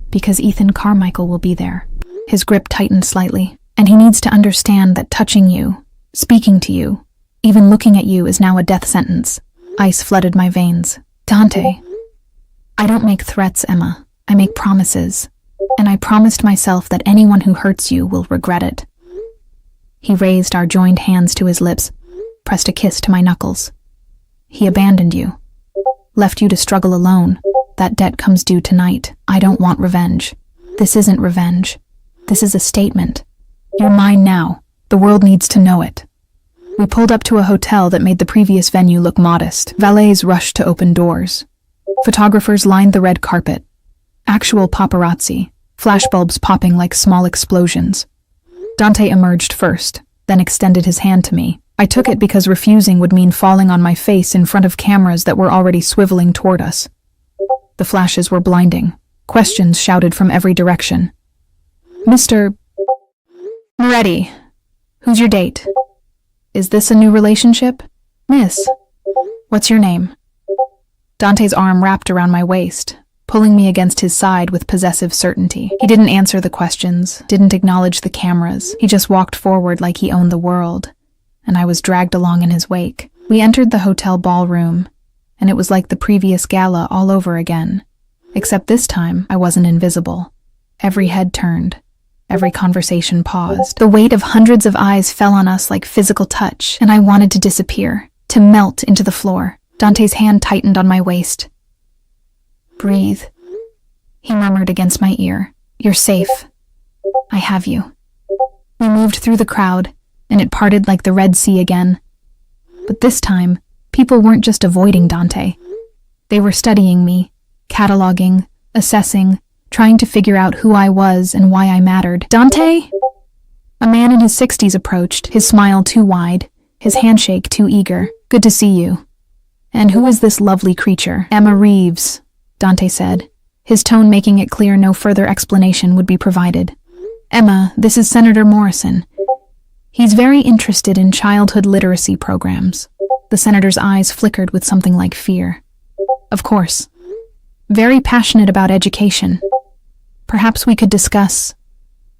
"Because Ethan Carmichael will be there." His grip tightened slightly, and he needs to understand that touching you, speaking to you, even looking at you is now a death sentence. Ice flooded my veins. "Dante, I don't make threats, Emma. I make promises. And I promised myself that anyone who hurts you will regret it." He raised our joined hands to his lips, pressed a kiss to my knuckles. "He abandoned you. Left you to struggle alone. That debt comes due tonight. I don't want revenge. This isn't revenge. This is a statement. You're mine now. The world needs to know it." We pulled up to a hotel that made the previous venue look modest. Valets rushed to open doors. Photographers lined the red carpet. Actual paparazzi, flashbulbs popping like small explosions. Dante emerged first, then extended his hand to me. I took it because refusing would mean falling on my face in front of cameras that were already swiveling toward us. The flashes were blinding. Questions shouted from every direction. "Mr. Moretti, who's your date? Is this a new relationship? Miss, what's your name?" Dante's arm wrapped around my waist, pulling me against his side with possessive certainty. He didn't answer the questions, didn't acknowledge the cameras. He just walked forward like he owned the world, and I was dragged along in his wake. We entered the hotel ballroom, and it was like the previous gala all over again. Except this time, I wasn't invisible. Every head turned. Every conversation paused. The weight of hundreds of eyes fell on us like physical touch, and I wanted to disappear, to melt into the floor. Dante's hand tightened on my waist. "Breathe," he murmured against my ear. "You're safe. I have you." We moved through the crowd, and it parted like the Red Sea again. But this time, people weren't just avoiding Dante. They were studying me, cataloging, assessing, trying to figure out who I was and why I mattered. "Dante?" A man in his 60s approached, his smile too wide, his handshake too eager. "Good to see you. And who is this lovely creature?" "Emma Reeves," Dante said, his tone making it clear no further explanation would be provided. "Emma, this is Senator Morrison. He's very interested in childhood literacy programs." The senator's eyes flickered with something like fear. "Of course. Very passionate about education. Perhaps we could discuss."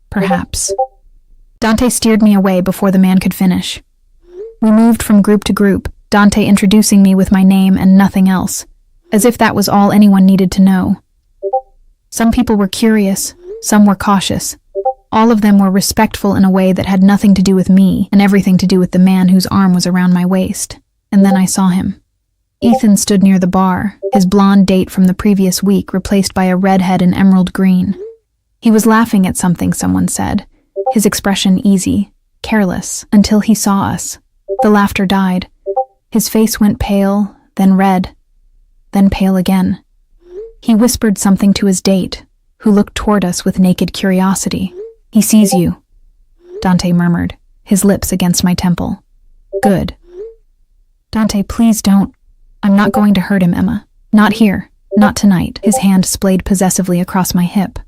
"Perhaps." Dante steered me away before the man could finish. We moved from group to group, Dante introducing me with my name and nothing else, as if that was all anyone needed to know. Some people were curious, some were cautious. All of them were respectful in a way that had nothing to do with me and everything to do with the man whose arm was around my waist. And then I saw him. Ethan stood near the bar, his blonde date from the previous week replaced by a redhead in emerald green. He was laughing at something someone said, his expression easy, careless, until he saw us. The laughter died. His face went pale, then red, then pale again. He whispered something to his date, who looked toward us with naked curiosity. "He sees you," Dante murmured, his lips against my temple. "Good." "Dante, please don't. I'm not going to hurt him, Emma. Not here. Not tonight." His hand splayed possessively across my hip.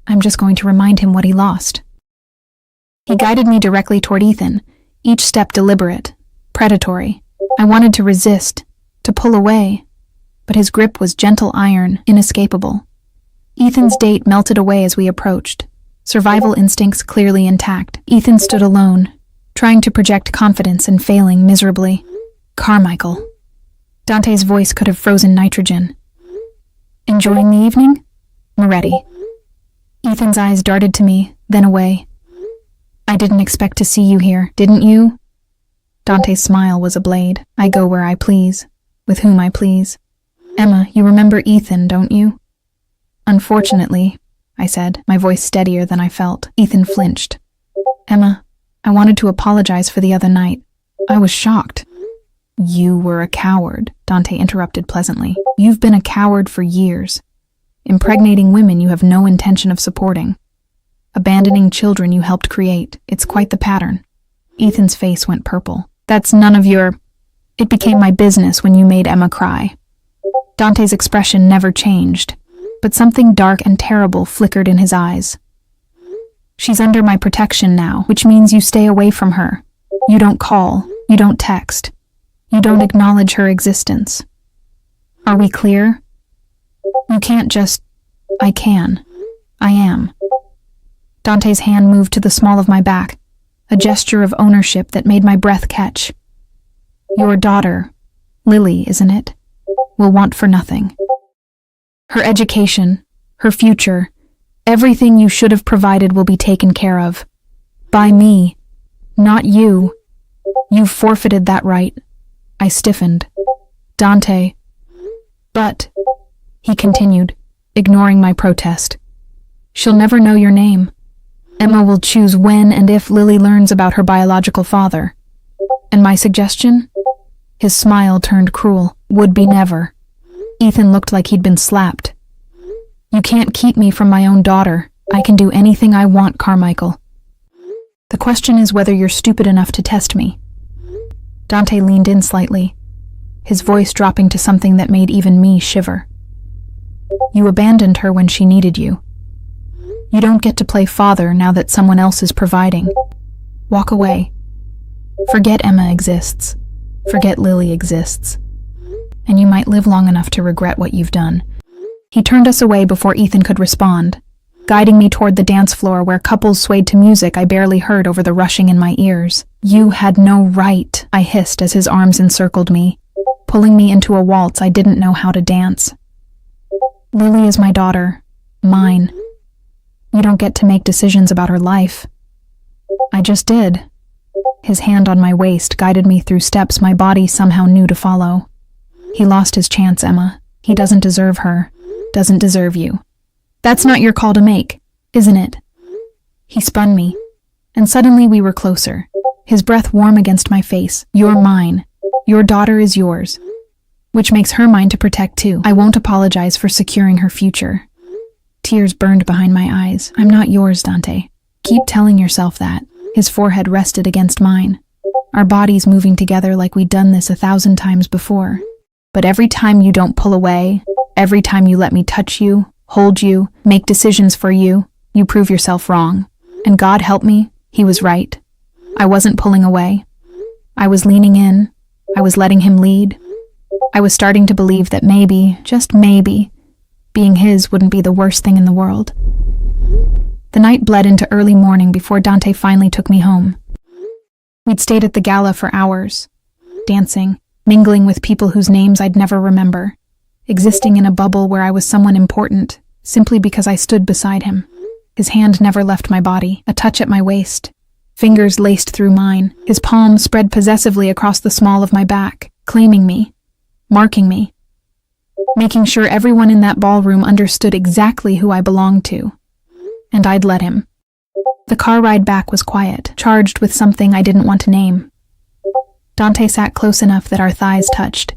"I'm just going to remind him what he lost." He guided me directly toward Ethan, each step deliberate, predatory. I wanted to resist, to pull away, but his grip was gentle iron, inescapable. Ethan's date melted away as we approached, survival instincts clearly intact. Ethan stood alone, trying to project confidence and failing miserably. "Carmichael." Dante's voice could have frozen nitrogen. "Enjoying the evening?" "Moretti." Ethan's eyes darted to me, then away. "I didn't expect to see you here, didn't you?" Dante's smile was a blade. "I go where I please, with whom I please." "Emma, you remember Ethan, don't you?" "Unfortunately," I said, my voice steadier than I felt. Ethan flinched. "Emma, I wanted to apologize for the other night. I was shocked." "You were a coward," Dante interrupted pleasantly. "You've been a coward for years. Impregnating women you have no intention of supporting. Abandoning children you helped create. It's quite the pattern." Ethan's face went purple. "That's none of your... It became my business when you made Emma cry." Dante's expression never changed, but something dark and terrible flickered in his eyes. "She's under my protection now, which means you stay away from her. You don't call, you don't text, you don't acknowledge her existence. Are we clear? You can't just... I can. I am." Dante's hand moved to the small of my back, a gesture of ownership that made my breath catch. "Your daughter, Lily, isn't it, will want for nothing. Her education, her future, everything you should have provided will be taken care of. By me, not you. You've forfeited that right." I stiffened. "Dante." "But," he continued, ignoring my protest, "she'll never know your name. Emma will choose when and if Lily learns about her biological father. And my suggestion?" His smile turned cruel. "Would be never." Ethan looked like he'd been slapped. "You can't keep me from my own daughter. I can do anything I want, Carmichael. The question is whether you're stupid enough to test me." Dante leaned in slightly, his voice dropping to something that made even me shiver. "You abandoned her when she needed you. You don't get to play father now that someone else is providing. Walk away. Forget Emma exists. Forget Lily exists. And you might live long enough to regret what you've done." He turned us away before Ethan could respond, guiding me toward the dance floor where couples swayed to music I barely heard over the rushing in my ears. "You had no right," I hissed as his arms encircled me, pulling me into a waltz I didn't know how to dance. "Lily is my daughter. Mine. You don't get to make decisions about her life." "I just did." His hand on my waist guided me through steps my body somehow knew to follow. "He lost his chance, Emma. He doesn't deserve her. Doesn't deserve you. That's not your call to make, isn't it?" He spun me, and suddenly we were closer, his breath warm against my face. "You're mine. Your daughter is yours. Which makes her mine to protect too. I won't apologize for securing her future." Tears burned behind my eyes. "I'm not yours, Dante. Keep telling yourself that." His forehead rested against mine, our bodies moving together like we'd done this 1,000 times before. "But every time you don't pull away, every time you let me touch you, hold you, make decisions for you, you prove yourself wrong. And God help me, he was right. I wasn't pulling away. I was leaning in. I was letting him lead. I was starting to believe that maybe, just maybe, being his wouldn't be the worst thing in the world." The night bled into early morning before Dante finally took me home. We'd stayed at the Gala for hours, dancing, mingling with people whose names I'd never remember, existing in a bubble where I was someone important, simply because I stood beside him. His hand never left my body, a touch at my waist, fingers laced through mine, his palm spread possessively across the small of my back, claiming me, marking me, making sure everyone in that ballroom understood exactly who I belonged to. And I'd let him. The car ride back was quiet, charged with something I didn't want to name. Dante sat close enough that our thighs touched,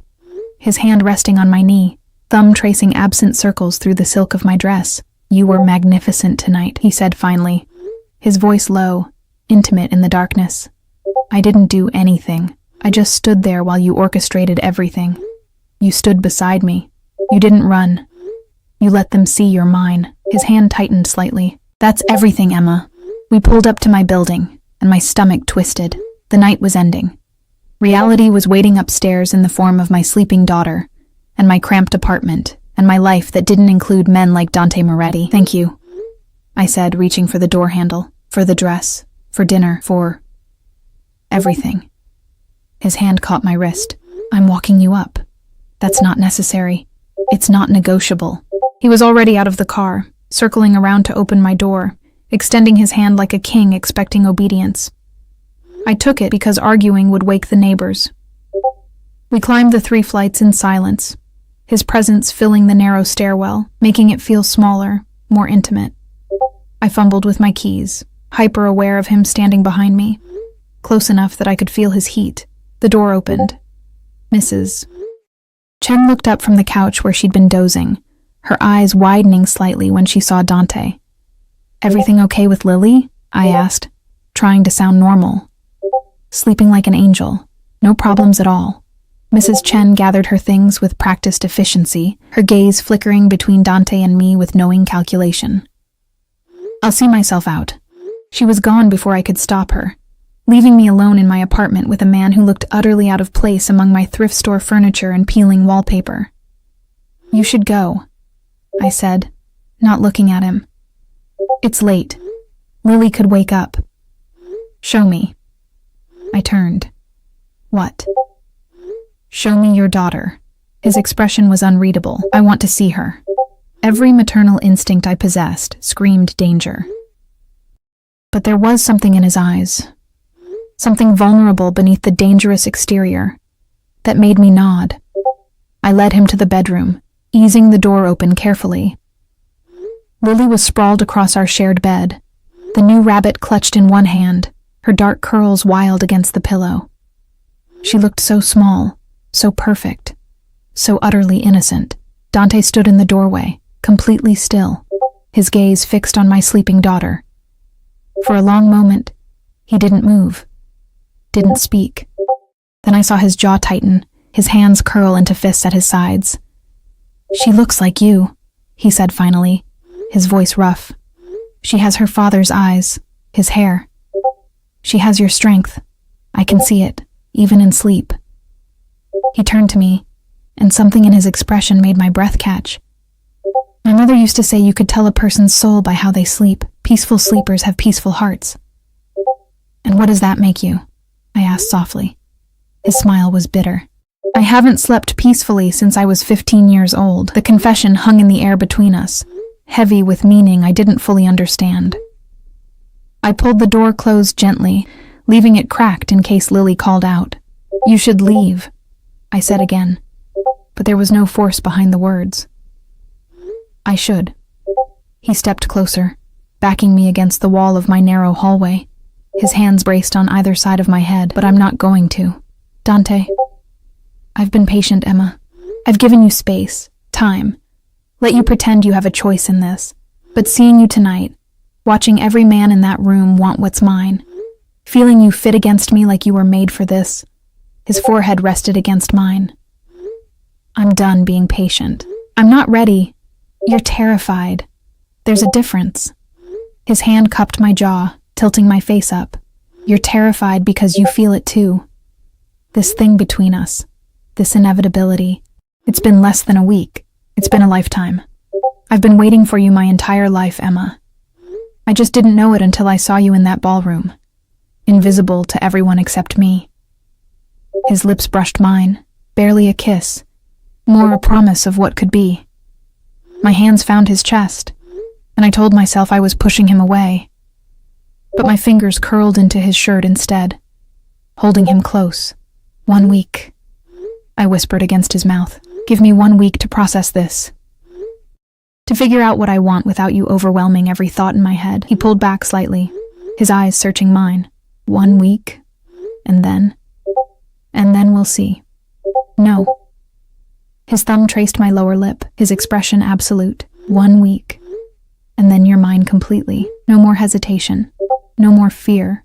his hand resting on my knee, thumb tracing absent circles through the silk of my dress. "You were magnificent tonight," he said finally, his voice low, intimate in the darkness. "I didn't do anything. I just stood there while you orchestrated everything. You stood beside me. You didn't run. You let them see you're mine." His hand tightened slightly. "That's everything, Emma." We pulled up to my building, and my stomach twisted. The night was ending. Reality was waiting upstairs in the form of my sleeping daughter, and my cramped apartment, and my life that didn't include men like Dante Moretti. "Thank you," I said, reaching for the door handle, for the dress, for dinner, for everything. His hand caught my wrist. "I'm walking you up. That's not necessary. It's not negotiable." He was already out of the car, circling around to open my door, extending his hand like a king expecting obedience. I took it because arguing would wake the neighbors. We climbed the 3 flights in silence, his presence filling the narrow stairwell, making it feel smaller, more intimate. I fumbled with my keys, hyper-aware of him standing behind me, close enough that I could feel his heat. The door opened. Mrs. Chen looked up from the couch where she'd been dozing, her eyes widening slightly when she saw Dante. "Everything okay with Lily?" I asked, trying to sound normal. "Sleeping like an angel. No problems at all." Mrs. Chen gathered her things with practiced efficiency, her gaze flickering between Dante and me with knowing calculation. "I'll see myself out." She was gone before I could stop her, leaving me alone in my apartment with a man who looked utterly out of place among my thrift store furniture and peeling wallpaper. "You should go," I said, not looking at him. "It's late. Lily could wake up." "Show me." I turned. "What?" "Show me your daughter." His expression was unreadable. "I want to see her." Every maternal instinct I possessed screamed danger. But there was something in his eyes, something vulnerable beneath the dangerous exterior, that made me nod. I led him to the bedroom, easing the door open carefully. Lily was sprawled across our shared bed, the new rabbit clutched in one hand, her dark curls wild against the pillow. She looked so small, so perfect, so utterly innocent. Dante stood in the doorway, completely still, his gaze fixed on my sleeping daughter. For a long moment, he didn't move, didn't speak. Then I saw his jaw tighten, his hands curl into fists at his sides. "She looks like you," he said finally, his voice rough. "She has her father's eyes, his hair. She has your strength. I can see it, even in sleep." He turned to me, and something in his expression made my breath catch. "My mother used to say you could tell a person's soul by how they sleep. Peaceful sleepers have peaceful hearts." "And what does that make you?" I asked softly. His smile was bitter. "I haven't slept peacefully since I was 15 years old." The confession hung in the air between us, heavy with meaning I didn't fully understand. I pulled the door closed gently, leaving it cracked in case Lily called out. "You should leave," I said again, but there was no force behind the words. "I should." He stepped closer, backing me against the wall of my narrow hallway, his hands braced on either side of my head. "But I'm not going to. Dante, I've been patient, Emma. I've given you space, time, let you pretend you have a choice in this. But seeing you tonight, watching every man in that room want what's mine, feeling you fit against me like you were made for this," his forehead rested against mine. "I'm done being patient. I'm not ready. You're terrified. There's a difference." His hand cupped my jaw, tilting my face up. "You're terrified because you feel it too. This thing between us, this inevitability. It's been less than a week. It's been a lifetime. I've been waiting for you my entire life, Emma. I just didn't know it until I saw you in that ballroom, invisible to everyone except me." His lips brushed mine, barely a kiss, more a promise of what could be. My hands found his chest, and I told myself I was pushing him away. But my fingers curled into his shirt instead, holding him close. "1 week," I whispered against his mouth. "Give me 1 week to process this. To figure out what I want without you overwhelming every thought in my head." He pulled back slightly, his eyes searching mine. 1 week? And then we'll see. No. His thumb traced my lower lip, his expression absolute. 1 week. And then you're mine completely. No more hesitation. No more fear.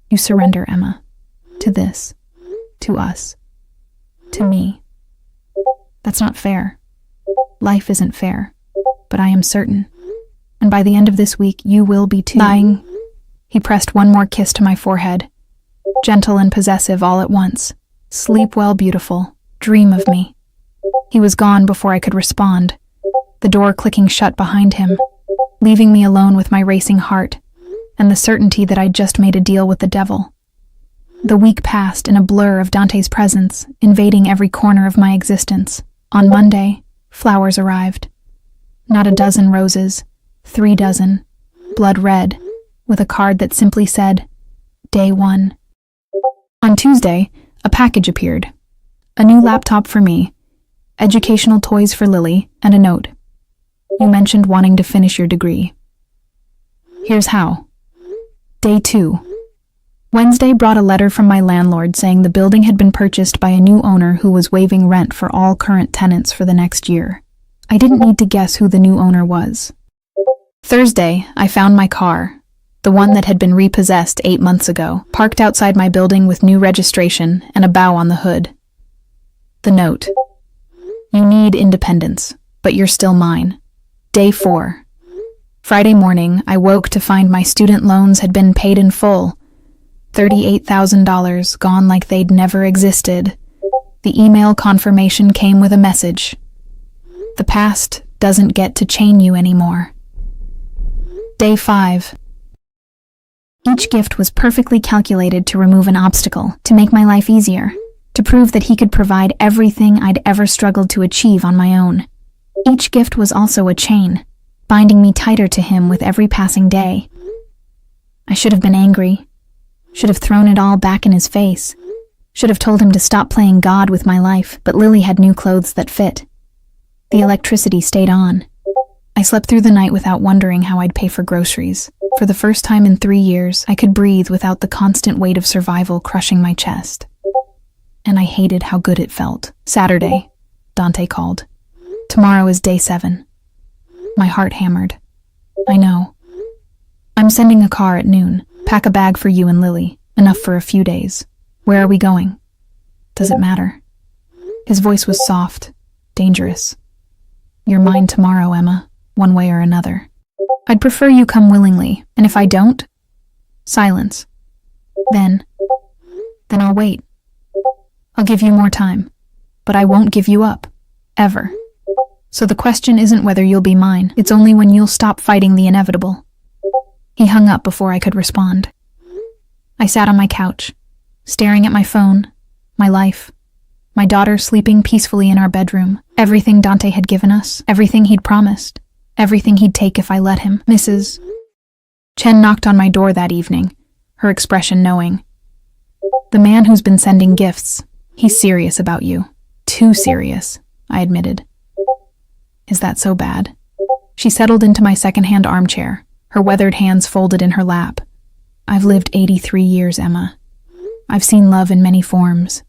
You surrender, Emma. To this. To us. To me. That's not fair. Life isn't fair. But I am certain. And by the end of this week, you will be too. Lying. He pressed one more kiss to my forehead. Gentle and possessive all at once. Sleep well, beautiful. Dream of me. He was gone before I could respond, the door clicking shut behind him, leaving me alone with my racing heart and the certainty that I'd just made a deal with the devil. The week passed in a blur of Dante's presence, invading every corner of my existence. On Monday, flowers arrived. Not a dozen roses, 3 dozen, blood red, with a card that simply said, Day 1. On Tuesday, a package appeared. A new laptop for me, educational toys for Lily, and a note. You mentioned wanting to finish your degree. Here's how. Day 2. Wednesday brought a letter from my landlord saying the building had been purchased by a new owner who was waiving rent for all current tenants for the next year. I didn't need to guess who the new owner was. Thursday, I found my car, the one that had been repossessed 8 months ago, parked outside my building with new registration and a bow on the hood. The note. You need independence, but you're still mine. Day 4. Friday morning, I woke to find my student loans had been paid in full. $38,000 gone like they'd never existed. The email confirmation came with a message. The past doesn't get to chain you anymore. Day 5. Each gift was perfectly calculated to remove an obstacle, to make my life easier, to prove that he could provide everything I'd ever struggled to achieve on my own. Each gift was also a chain, binding me tighter to him with every passing day. I should have been angry, should have thrown it all back in his face, should have told him to stop playing God with my life, but Lily had new clothes that fit. The electricity stayed on. I slept through the night without wondering how I'd pay for groceries. For the first time in 3 years, I could breathe without the constant weight of survival crushing my chest. And I hated how good it felt. Saturday, Dante called. Tomorrow is day 7. My heart hammered. I know. I'm sending a car at noon. Pack a bag for you and Lily. Enough for a few days. Where are we going? Does it matter? His voice was soft, dangerous. You're mine tomorrow, Emma, one way or another. I'd prefer you come willingly, and if I don't? Silence. Then I'll wait. I'll give you more time, but I won't give you up. Ever. So the question isn't whether you'll be mine, it's only when you'll stop fighting the inevitable. He hung up before I could respond. I sat on my couch, staring at my phone, my life, my daughter sleeping peacefully in our bedroom, everything Dante had given us, everything he'd promised, everything he'd take if I let him. Mrs. Chen knocked on my door that evening, her expression knowing. The man who's been sending gifts, he's serious about you. Too serious, I admitted. Is that so bad? She settled into my second-hand armchair, her weathered hands folded in her lap. I've lived 83 years, Emma. I've seen love in many forms.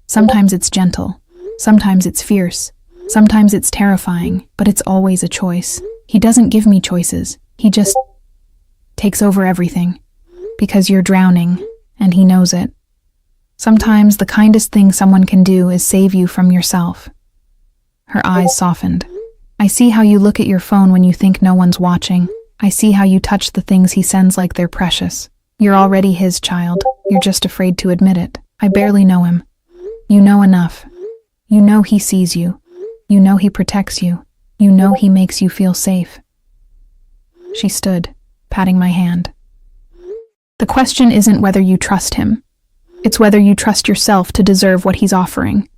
Sometimes it's gentle, sometimes it's fierce, sometimes it's terrifying, but it's always a choice. He doesn't give me choices. He just takes over everything. Because you're drowning, and he knows it. Sometimes the kindest thing someone can do is save you from yourself. Her eyes softened. I see how you look at your phone when you think no one's watching. I see how you touch the things he sends like they're precious. You're already his child. You're just afraid to admit it. I barely know him. You know enough. You know he sees you. You know he protects you. You know he makes you feel safe. She stood, patting my hand. The question isn't whether you trust him. It's whether you trust yourself to deserve what he's offering.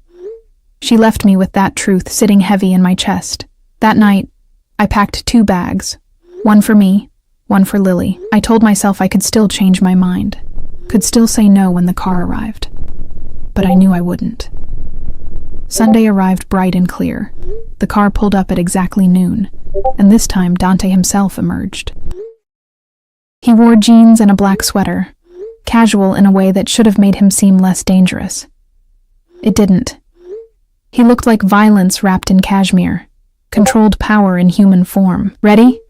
She left me with that truth sitting heavy in my chest. That night, I packed 2 bags. One for me, one for Lily. I told myself I could still change my mind, could still say no when the car arrived. But I knew I wouldn't. Sunday arrived bright and clear. The car pulled up at exactly noon, and this time Dante himself emerged. He wore jeans and a black sweater, casual in a way that should have made him seem less dangerous. It didn't. He looked like violence wrapped in cashmere, controlled power in human form. "Ready?"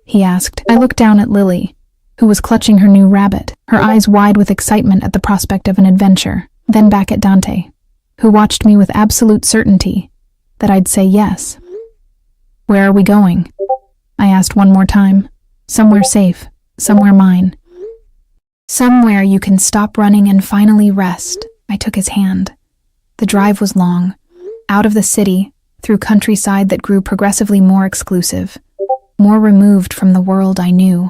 he asked. I looked down at Lily, who was clutching her new rabbit, her eyes wide with excitement at the prospect of an adventure, then back at Dante, who watched me with absolute certainty that I'd say yes. "Where are we going?" I asked one more time. "Somewhere safe, somewhere mine. Somewhere you can stop running and finally rest." I took his hand. The drive was long, out of the city, through countryside that grew progressively more exclusive, more removed from the world I knew.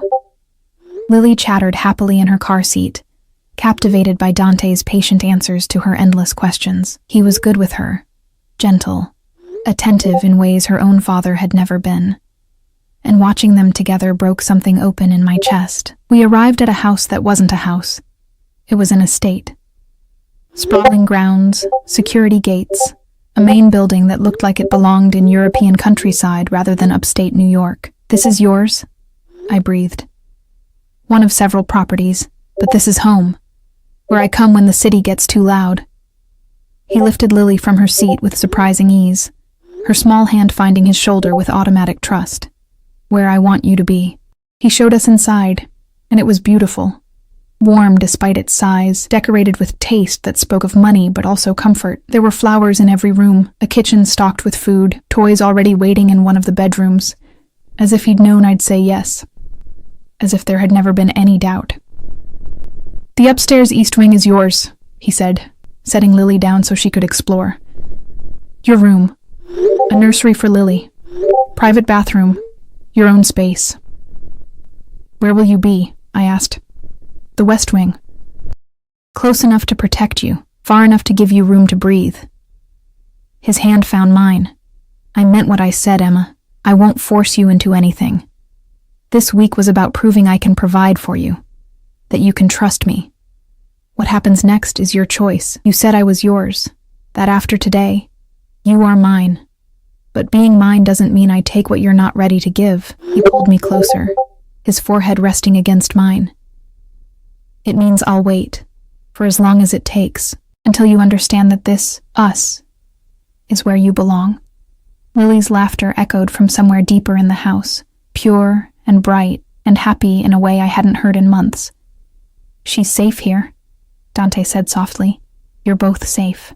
Lily chattered happily in her car seat, captivated by Dante's patient answers to her endless questions. He was good with her, gentle, attentive in ways her own father had never been. And watching them together broke something open in my chest. We arrived at a house that wasn't a house. It was an estate. Sprawling grounds, security gates, a main building that looked like it belonged in European countryside rather than upstate New York. "This is yours?" I breathed. "One of several properties, but this is home, where I come when the city gets too loud." He lifted Lily from her seat with surprising ease, her small hand finding his shoulder with automatic trust. "Where I want you to be." He showed us inside, and it was beautiful. Warm despite its size, decorated with taste that spoke of money but also comfort. There were flowers in every room, a kitchen stocked with food, toys already waiting in one of the bedrooms, as if he'd known I'd say yes, as if there had never been any doubt. "The upstairs east wing is yours," he said, setting Lily down so she could explore. "Your room, a nursery for Lily, private bathroom, your own space." "Where will you be?" I asked. "The west wing. Close enough to protect you, far enough to give you room to breathe." His hand found mine. "I meant what I said, Emma. I won't force you into anything. This week was about proving I can provide for you, that you can trust me. What happens next is your choice. You said I was yours, that after today, you are mine. But being mine doesn't mean I take what you're not ready to give." He pulled me closer, his forehead resting against mine. "It means I'll wait, for as long as it takes, until you understand that this, us, is where you belong." Lily's laughter echoed from somewhere deeper in the house, pure and bright and happy in a way I hadn't heard in months. "She's safe here," Dante said softly. "You're both safe.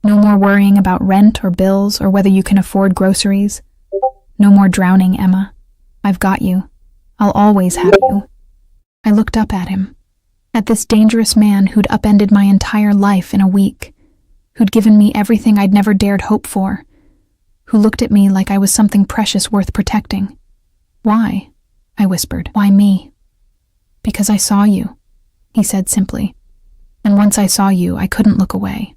No more worrying about rent or bills or whether you can afford groceries. No more drowning, Emma. I've got you. I'll always have you." I looked up at him, at this dangerous man who'd upended my entire life in a week, who'd given me everything I'd never dared hope for, who looked at me like I was something precious worth protecting. "Why?" I whispered. "Why me?" "Because I saw you," he said simply. "And once I saw you, I couldn't look away.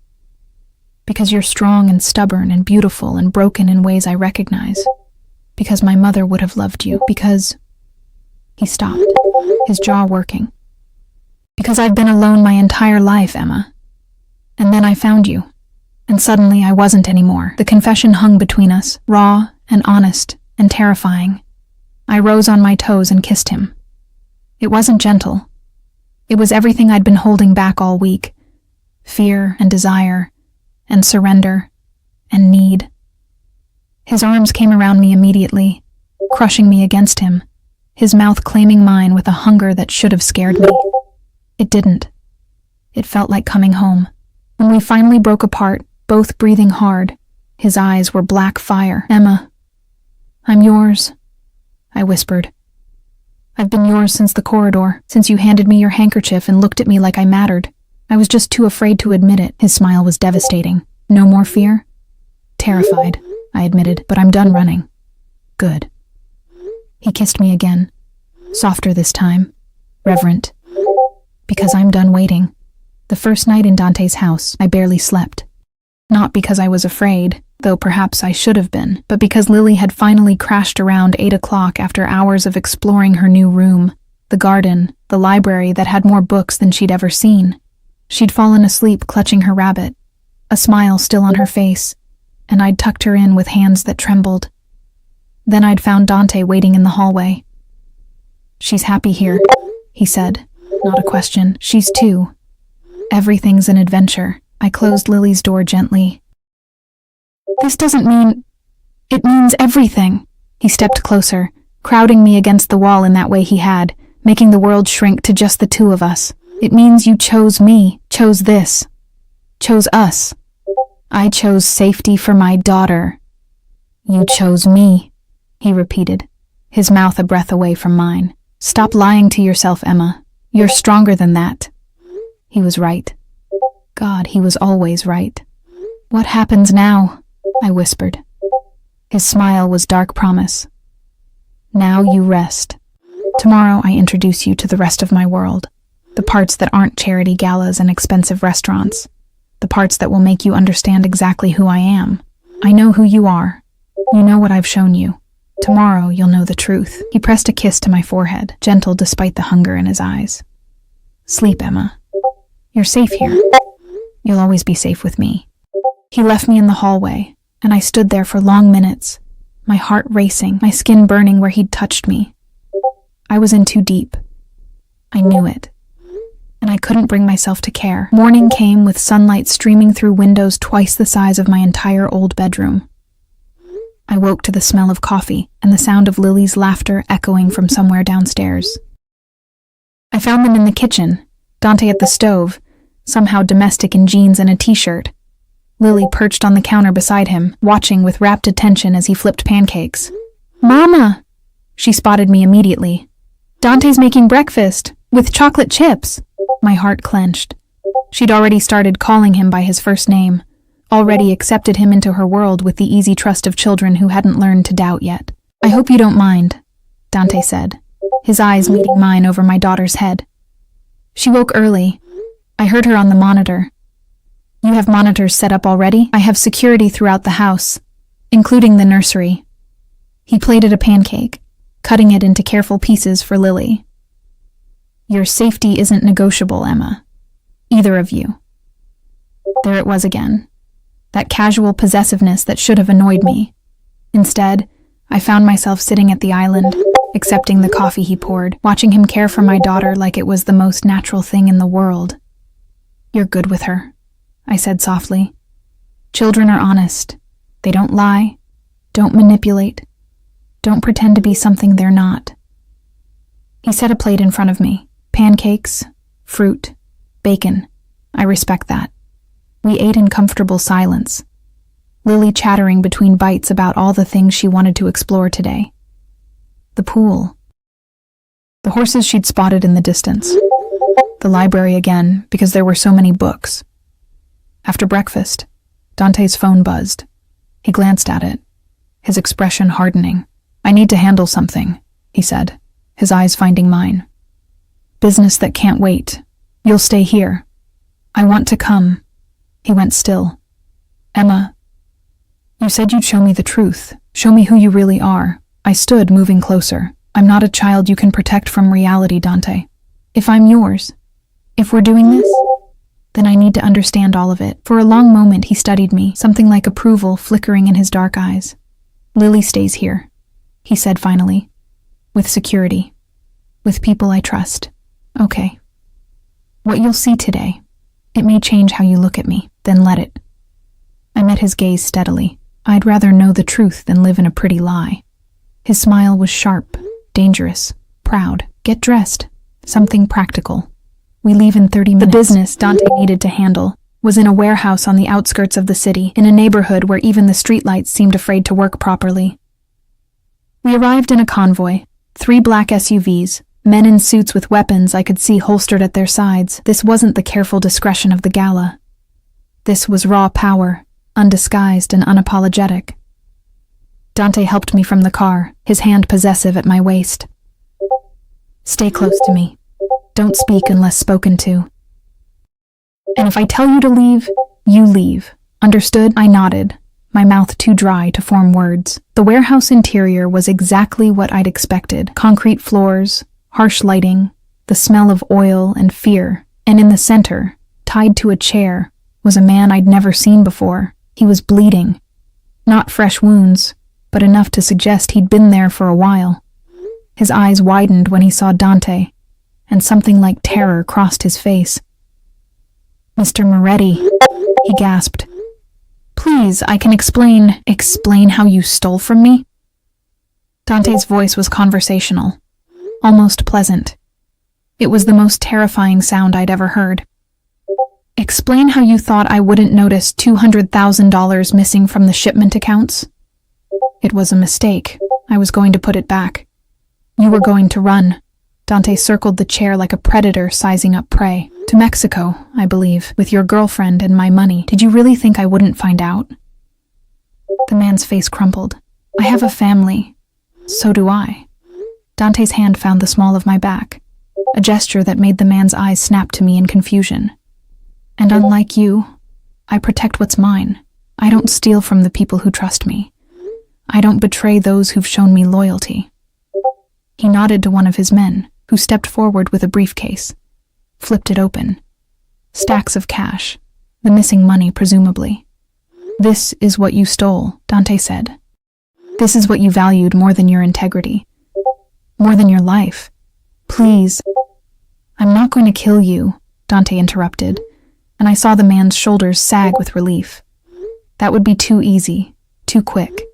Because you're strong and stubborn and beautiful and broken in ways I recognize. Because my mother would have loved you. Because..." He stopped, his jaw working. "Because I've been alone my entire life, Emma. And then I found you. And suddenly I wasn't anymore." The confession hung between us, raw and honest and terrifying. I rose on my toes and kissed him. It wasn't gentle. It was everything I'd been holding back all week. Fear and desire and surrender and need. His arms came around me immediately, crushing me against him, his mouth claiming mine with a hunger that should have scared me. It didn't. It felt like coming home. When we finally broke apart, both breathing hard, his eyes were black fire. "Emma, I'm yours," I whispered. "I've been yours since the corridor, since you handed me your handkerchief and looked at me like I mattered. I was just too afraid to admit it." His smile was devastating. "No more fear?" "Terrified," I admitted, "but I'm done running." "Good." He kissed me again, softer this time, reverent. "Because I'm done waiting." The first night in Dante's house, I barely slept. Not because I was afraid, though perhaps I should have been, but because Lily had finally crashed around 8 o'clock after hours of exploring her new room, the garden, the library that had more books than she'd ever seen. She'd fallen asleep clutching her rabbit, a smile still on her face, and I'd tucked her in with hands that trembled. Then I'd found Dante waiting in the hallway. "She's happy here," he said. Not a question. She's two. Everything's an adventure. I closed Lily's door gently. This doesn't mean... It means everything. He stepped closer, crowding me against the wall in that way he had, making the world shrink to just the two of us. It means you chose me, chose this, chose us. I chose safety for my daughter. You chose me, he repeated, his mouth a breath away from mine. Stop lying to yourself, Emma. You're stronger than that. He was right. God, he was always right. What happens now? I whispered. His smile was dark promise. Now you rest. Tomorrow I introduce you to the rest of my world. The parts that aren't charity galas and expensive restaurants. The parts that will make you understand exactly who I am. I know who you are. You know what I've shown you. Tomorrow you'll know the truth. He pressed a kiss to my forehead, gentle despite the hunger in his eyes. Sleep, Emma. You're safe here. You'll always be safe with me. He left me in the hallway, and I stood there for long minutes, my heart racing, my skin burning where he'd touched me. I was in too deep. I knew it. And I couldn't bring myself to care. Morning came with sunlight streaming through windows twice the size of my entire old bedroom. I woke to the smell of coffee and the sound of Lily's laughter echoing from somewhere downstairs. I found them in the kitchen, Dante at the stove, somehow domestic in jeans and a t-shirt. Lily perched on the counter beside him, watching with rapt attention as he flipped pancakes. Mama! She spotted me immediately. Dante's making breakfast, with chocolate chips. My heart clenched. She'd already started calling him by his first name, already accepted him into her world with the easy trust of children who hadn't learned to doubt yet. I hope you don't mind, Dante said, his eyes meeting mine over my daughter's head. She woke early. I heard her on the monitor. You have monitors set up already? I have security throughout the house, including the nursery. He plated a pancake, cutting it into careful pieces for Lily. Your safety isn't negotiable, Emma. Either of you. There it was again. That casual possessiveness that should have annoyed me. Instead, I found myself sitting at the island, accepting the coffee he poured, watching him care for my daughter like it was the most natural thing in the world. You're good with her, I said softly. Children are honest. They don't lie, don't manipulate, don't pretend to be something they're not. He set a plate in front of me. Pancakes, fruit, bacon. I respect that. We ate in comfortable silence, Lily chattering between bites about all the things she wanted to explore today. The pool. The horses she'd spotted in the distance. The library again, because there were so many books. After breakfast, Dante's phone buzzed. He glanced at it, his expression hardening. I need to handle something, he said, his eyes finding mine. Business that can't wait. You'll stay here. I want to come. He went still. Emma, you said you'd show me the truth, show me who you really are. I stood, moving closer. I'm not a child you can protect from reality, Dante. If I'm yours, if we're doing this, then I need to understand all of it. For a long moment he studied me, something like approval flickering in his dark eyes. Lily stays here, he said finally. With security. With people I trust. Okay. What you'll see today, it may change how you look at me, then let it. I met his gaze steadily. I'd rather know the truth than live in a pretty lie. His smile was sharp, dangerous, proud. Get dressed. Something practical. We leave in 30 minutes. The business Dante needed to handle was in a warehouse on the outskirts of the city, in a neighborhood where even the streetlights seemed afraid to work properly. We arrived in a convoy, 3 black SUVs, men in suits with weapons I could see holstered at their sides. This wasn't the careful discretion of the Gala. This was raw power, undisguised and unapologetic. Dante helped me from the car, his hand possessive at my waist. Stay close to me. Don't speak unless spoken to. And if I tell you to leave, you leave. Understood? I nodded, my mouth too dry to form words. The warehouse interior was exactly what I'd expected. Concrete floors, harsh lighting, the smell of oil and fear. And in the center, tied to a chair, was a man I'd never seen before. He was bleeding. Not fresh wounds, but enough to suggest he'd been there for a while. His eyes widened when he saw Dante, and something like terror crossed his face. "Mr. Moretti," he gasped. "Please, I can explain." "Explain how you stole from me?" Dante's voice was conversational, almost pleasant. It was the most terrifying sound I'd ever heard. "Explain how you thought I wouldn't notice $200,000 missing from the shipment accounts? It was a mistake. I was going to put it back. You were going to run." Dante circled the chair like a predator sizing up prey. "To Mexico, I believe, with your girlfriend and my money. Did you really think I wouldn't find out?" The man's face crumpled. "I have a family. So do I." Dante's hand found the small of my back, a gesture that made the man's eyes snap to me in confusion. "And unlike you, I protect what's mine. I don't steal from the people who trust me. I don't betray those who've shown me loyalty." He nodded to one of his men, who stepped forward with a briefcase, flipped it open. Stacks of cash, the missing money presumably. "This is what you stole," Dante said. "This is what you valued more than your integrity, more than your life. Please." "I'm not going to kill you," Dante interrupted, and I saw the man's shoulders sag with relief. "That would be too easy, too quick.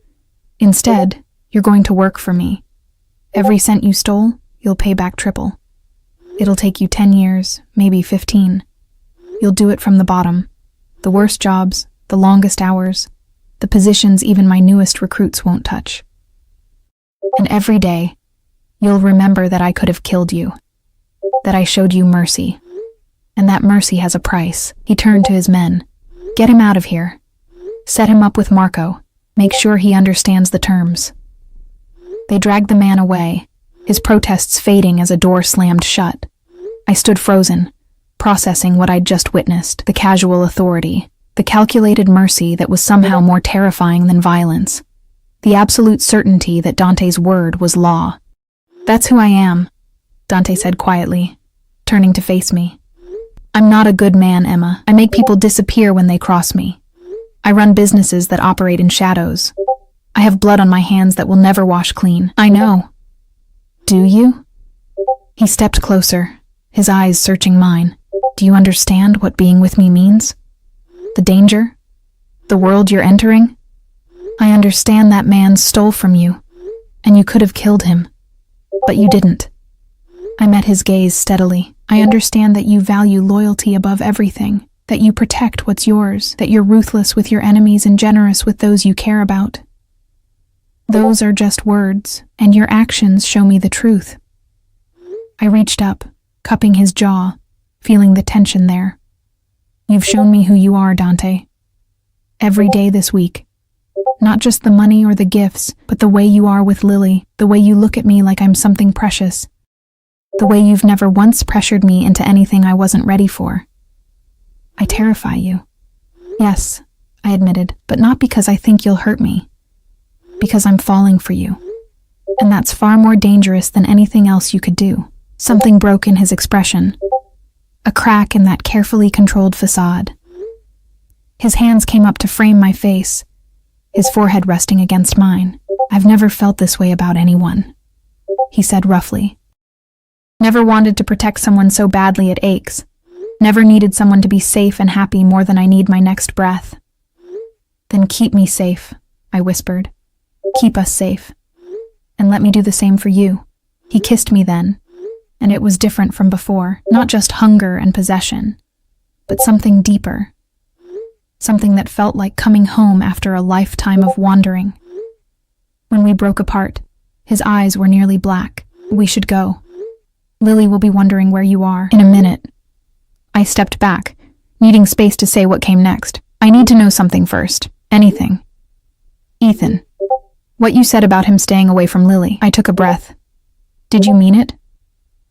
Instead, you're going to work for me. Every cent you stole, you'll pay back triple. It'll take you 10 years, maybe 15. You'll do it from the bottom. The worst jobs, the longest hours, the positions even my newest recruits won't touch. And every day, you'll remember that I could have killed you, that I showed you mercy. And that mercy has a price." He turned to his men. "Get him out of here. Set him up with Marco. Make sure he understands the terms." They dragged the man away, his protests fading as a door slammed shut. I stood frozen, processing what I'd just witnessed, the casual authority, the calculated mercy that was somehow more terrifying than violence, the absolute certainty that Dante's word was law. "That's who I am," Dante said quietly, turning to face me. "I'm not a good man, Emma. I make people disappear when they cross me. I run businesses that operate in shadows. I have blood on my hands that will never wash clean. I know." "Do you?" He stepped closer, his eyes searching mine. "Do you understand what being with me means? The danger? The world you're entering? I understand that man stole from you, and you could have killed him. But you didn't." I met his gaze steadily. "I understand that you value loyalty above everything, that you protect what's yours, that you're ruthless with your enemies and generous with those you care about. Those are just words, and your actions show me the truth." I reached up, cupping his jaw, feeling the tension there. "You've shown me who you are, Dante. Every day this week. Not just the money or the gifts, but the way you are with Lily, the way you look at me like I'm something precious, the way you've never once pressured me into anything I wasn't ready for. I terrify you." "Yes," I admitted, "but not because I think you'll hurt me. Because I'm falling for you. And that's far more dangerous than anything else you could do." Something broke in his expression, a crack in that carefully controlled facade. His hands came up to frame my face, his forehead resting against mine. "I've never felt this way about anyone," he said roughly. "Never wanted to protect someone so badly it aches. Never needed someone to be safe and happy more than I need my next breath." "Then keep me safe," I whispered. "Keep us safe. And let me do the same for you." He kissed me then, and it was different from before. Not just hunger and possession, but something deeper. Something that felt like coming home after a lifetime of wandering. When we broke apart, his eyes were nearly black. "We should go. Lily will be wondering where you are in a minute." I stepped back, needing space to say what came next. "I need to know something first. Anything. Ethan. What you said about him staying away from Lily." I took a breath. "Did you mean it?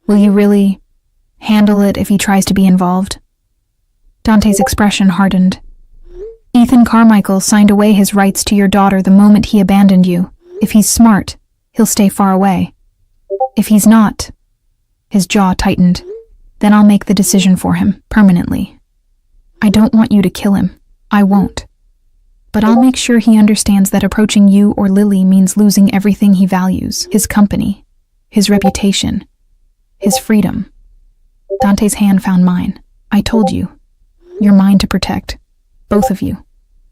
Will you really handle it if he tries to be involved?" Dante's expression hardened. "Ethan Carmichael signed away his rights to your daughter the moment he abandoned you. If he's smart, he'll stay far away. If he's not," his jaw tightened, "then I'll make the decision for him, permanently. I don't want you to kill him. I won't. But I'll make sure he understands that approaching you or Lily means losing everything he values, his company, his reputation, his freedom." Dante's hand found mine. I told you. You're mine to protect. Both of you.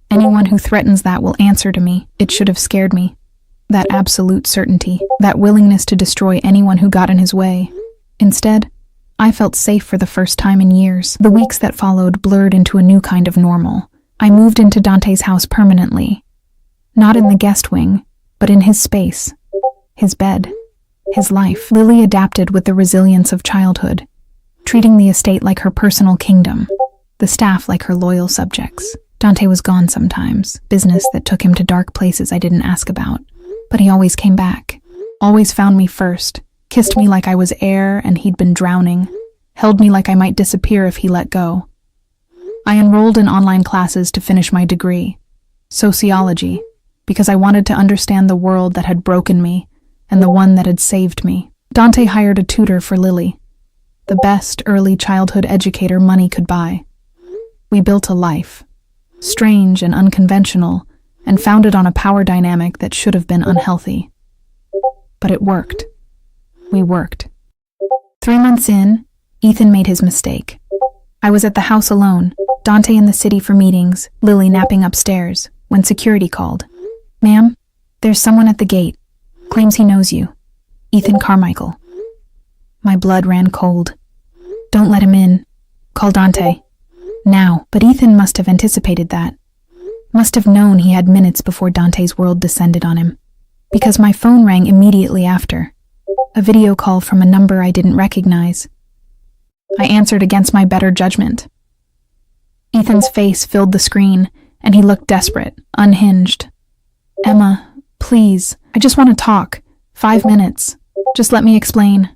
Anyone who threatens that will answer to me. It should have scared me. That absolute certainty, that willingness to destroy anyone who got in his way. Instead, I felt safe for the first time in years. The weeks that followed blurred into a new kind of normal. I moved into Dante's house permanently. Not in the guest wing, but in his space. His bed. His life. Lily adapted with the resilience of childhood, treating the estate like her personal kingdom, the staff like her loyal subjects. Dante was gone sometimes, business that took him to dark places I didn't ask about. But he always came back, always found me first, kissed me like I was air and he'd been drowning, held me like I might disappear if he let go. I enrolled in online classes to finish my degree, sociology, because I wanted to understand the world that had broken me and the one that had saved me. Dante hired a tutor for Lily, the best early childhood educator money could buy. We built a life, strange and unconventional, and founded on a power dynamic that should have been unhealthy. But it worked. We worked. 3 months in, Ethan made his mistake. I was at the house alone, Dante in the city for meetings, Lily napping upstairs, when security called. "Ma'am, there's someone at the gate. Claims he knows you. Ethan Carmichael." My blood ran cold. "Don't let him in. Call Dante. Now." But Ethan must have anticipated that. Must have known he had minutes before Dante's world descended on him. Because my phone rang immediately after. A video call from a number I didn't recognize. I answered against my better judgment. Ethan's face filled the screen, and he looked desperate, unhinged. "Emma, please, I just want to talk. 5 minutes. Just let me explain."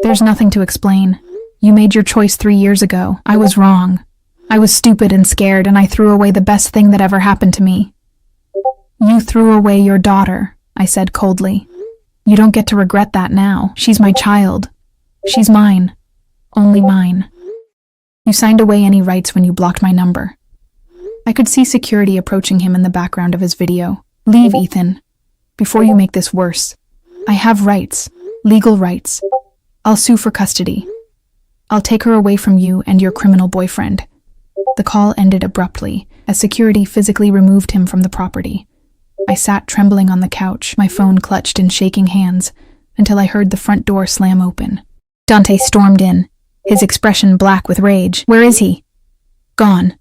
"There's nothing to explain. You made your choice 3 years ago. I was wrong. I was stupid and scared, and I threw away the best thing that ever happened to me." "You threw away your daughter," I said coldly. "You don't get to regret that now. She's my child. She's mine. Only mine. You signed away any rights when you blocked my number." I could see security approaching him in the background of his video. "Leave, Ethan, before you make this worse. I have rights, legal rights. I'll sue for custody. I'll take her away from you and your criminal boyfriend." The call ended abruptly, as security physically removed him from the property. I sat trembling on the couch, my phone clutched in shaking hands, until I heard the front door slam open. Dante stormed in, his expression black with rage. "Where is he?" "Gone."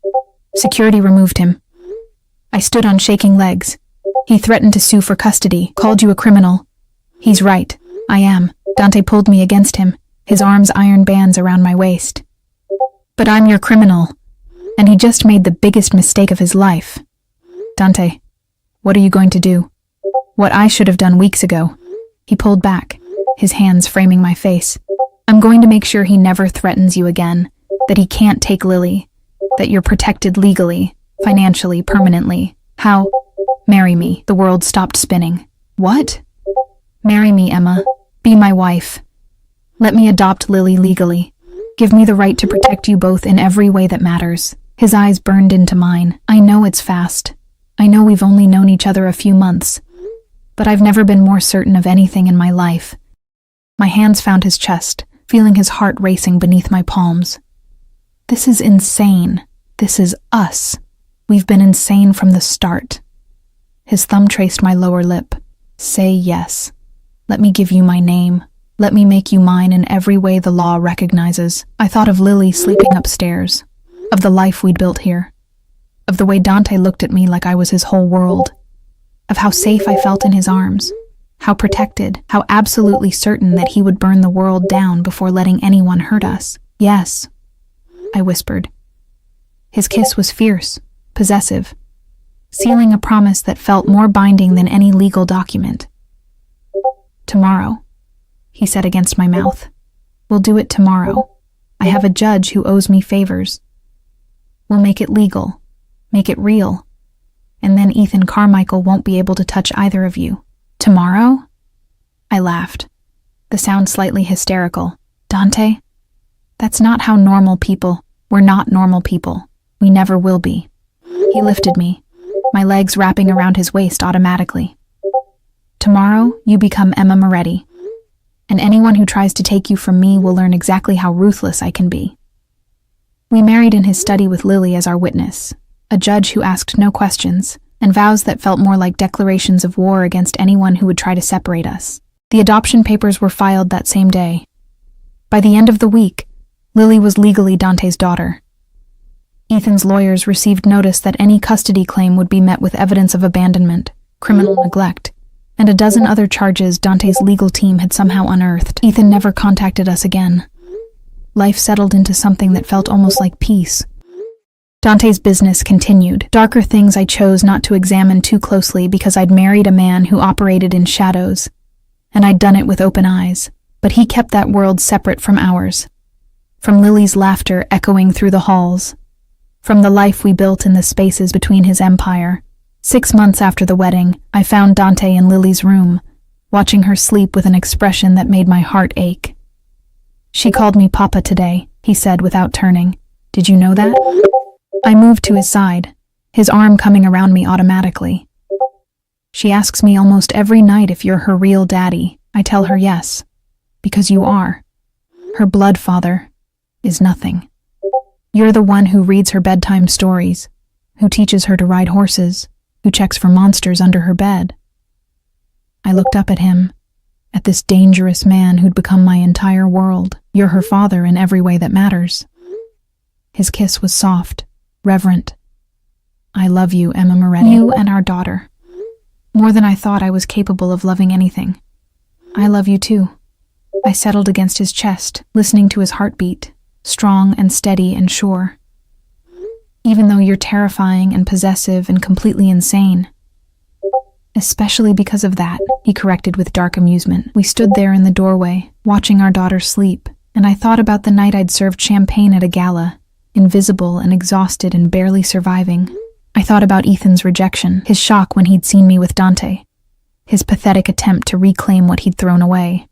Security removed him. I stood on shaking legs. "He threatened to sue for custody, called you a criminal." "He's right. I am." Dante pulled me against him, his arms iron bands around my waist. "But I'm your criminal. And he just made the biggest mistake of his life." "Dante, what are you going to do?" "What I should have done weeks ago." He pulled back, his hands framing my face. "I'm going to make sure he never threatens you again, that he can't take Lily, that you're protected legally, financially, permanently. How?" "Marry me." The world stopped spinning. "What?" "Marry me, Emma. Be my wife. Let me adopt Lily legally. Give me the right to protect you both in every way that matters." His eyes burned into mine. "I know it's fast. I know we've only known each other a few months. But I've never been more certain of anything in my life." My hands found his chest, feeling his heart racing beneath my palms. "This is insane. This is us. We've been insane from the start." His thumb traced my lower lip. "Say yes. Let me give you my name. Let me make you mine in every way the law recognizes." I thought of Lily sleeping upstairs, of the life we'd built here, of the way Dante looked at me like I was his whole world, of how safe I felt in his arms, how protected, how absolutely certain that he would burn the world down before letting anyone hurt us. "Yes," I whispered. His kiss was fierce, possessive, sealing a promise that felt more binding than any legal document. "Tomorrow," he said against my mouth. "We'll do it tomorrow. I have a judge who owes me favors. We'll make it legal, make it real, and then Ethan Carmichael won't be able to touch either of you." "Tomorrow?" I laughed, the sound slightly hysterical. "Dante, that's not how normal people— We're not normal people. We never will be." He lifted me, my legs wrapping around his waist automatically. "Tomorrow, you become Emma Moretti. and anyone who tries to take you from me will learn exactly how ruthless I can be. We married in his study with Lily as our witness, a judge who asked no questions, and vows that felt more like declarations of war against anyone who would try to separate us. The adoption papers were filed that same day. By the end of the week, Lily was legally Dante's daughter. Ethan's lawyers received notice that any custody claim would be met with evidence of abandonment, criminal neglect, and a dozen other charges Dante's legal team had somehow unearthed. Ethan never contacted us again. Life settled into something that felt almost like peace. Dante's business continued. Darker things I chose not to examine too closely because I'd married a man who operated in shadows, and I'd done it with open eyes, but he kept that world separate from ours. From Lily's laughter echoing through the halls, from the life we built in the spaces between his empire. 6 months after the wedding, I found Dante in Lily's room, watching her sleep with an expression that made my heart ache. "She called me Papa today," he said without turning. "Did you know that?" I moved to his side, his arm coming around me automatically. "She asks me almost every night if you're her real daddy." I tell her yes, because you are. Her blood father is nothing. You're the one who reads her bedtime stories, who teaches her to ride horses, who checks for monsters under her bed. I looked up at him, at this dangerous man who'd become my entire world. You're her father in every way that matters. His kiss was soft, reverent. "I love you, Emma Moretti. You and our daughter. More than I thought I was capable of loving anything. I love you too." I settled against his chest, listening to his heartbeat, strong and steady and sure. "Even though you're terrifying and possessive and completely insane." "Especially because of that," he corrected with dark amusement. We stood there in the doorway, watching our daughter sleep, and I thought about the night I'd served champagne at a gala, invisible and exhausted and barely surviving. I thought about Ethan's rejection, his shock when he'd seen me with Dante, his pathetic attempt to reclaim what he'd thrown away.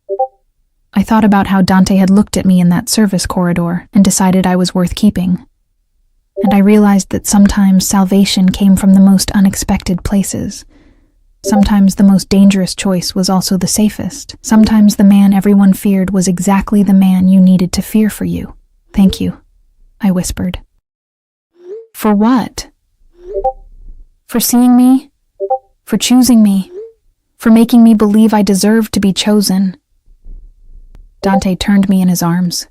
I thought about how Dante had looked at me in that service corridor and decided I was worth keeping. And I realized that sometimes salvation came from the most unexpected places. Sometimes the most dangerous choice was also the safest. Sometimes the man everyone feared was exactly the man you needed to fear for you. "Thank you," I whispered. "For what?" "For seeing me, for choosing me, for making me believe I deserved to be chosen." Dante turned me in his arms,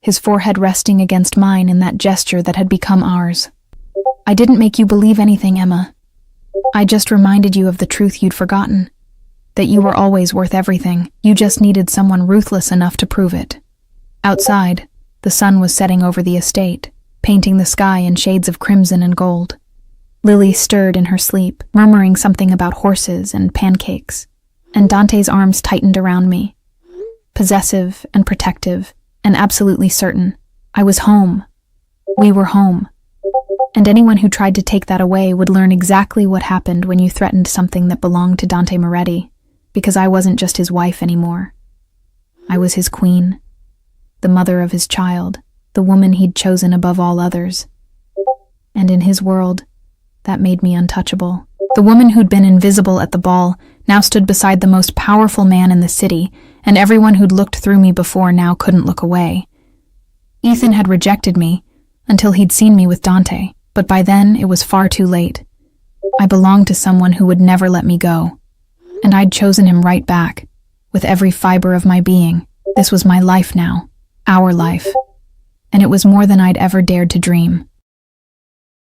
his forehead resting against mine in that gesture that had become ours. "I didn't make you believe anything, Emma. I just reminded you of the truth you'd forgotten, that you were always worth everything. You just needed someone ruthless enough to prove it." Outside, the sun was setting over the estate, painting the sky in shades of crimson and gold. Lily stirred in her sleep, murmuring something about horses and pancakes, and Dante's arms tightened around me. Possessive and protective, and absolutely certain. I was home. We were home. And anyone who tried to take that away would learn exactly what happened when you threatened something that belonged to Dante Moretti, because I wasn't just his wife anymore. I was his queen, the mother of his child, the woman he'd chosen above all others. And in his world, that made me untouchable. The woman who'd been invisible at the ball now stood beside the most powerful man in the city, and everyone who'd looked through me before now couldn't look away. Ethan had rejected me until he'd seen me with Dante, but by then it was far too late. I belonged to someone who would never let me go, and I'd chosen him right back, with every fiber of my being. This was my life now, our life, and it was more than I'd ever dared to dream.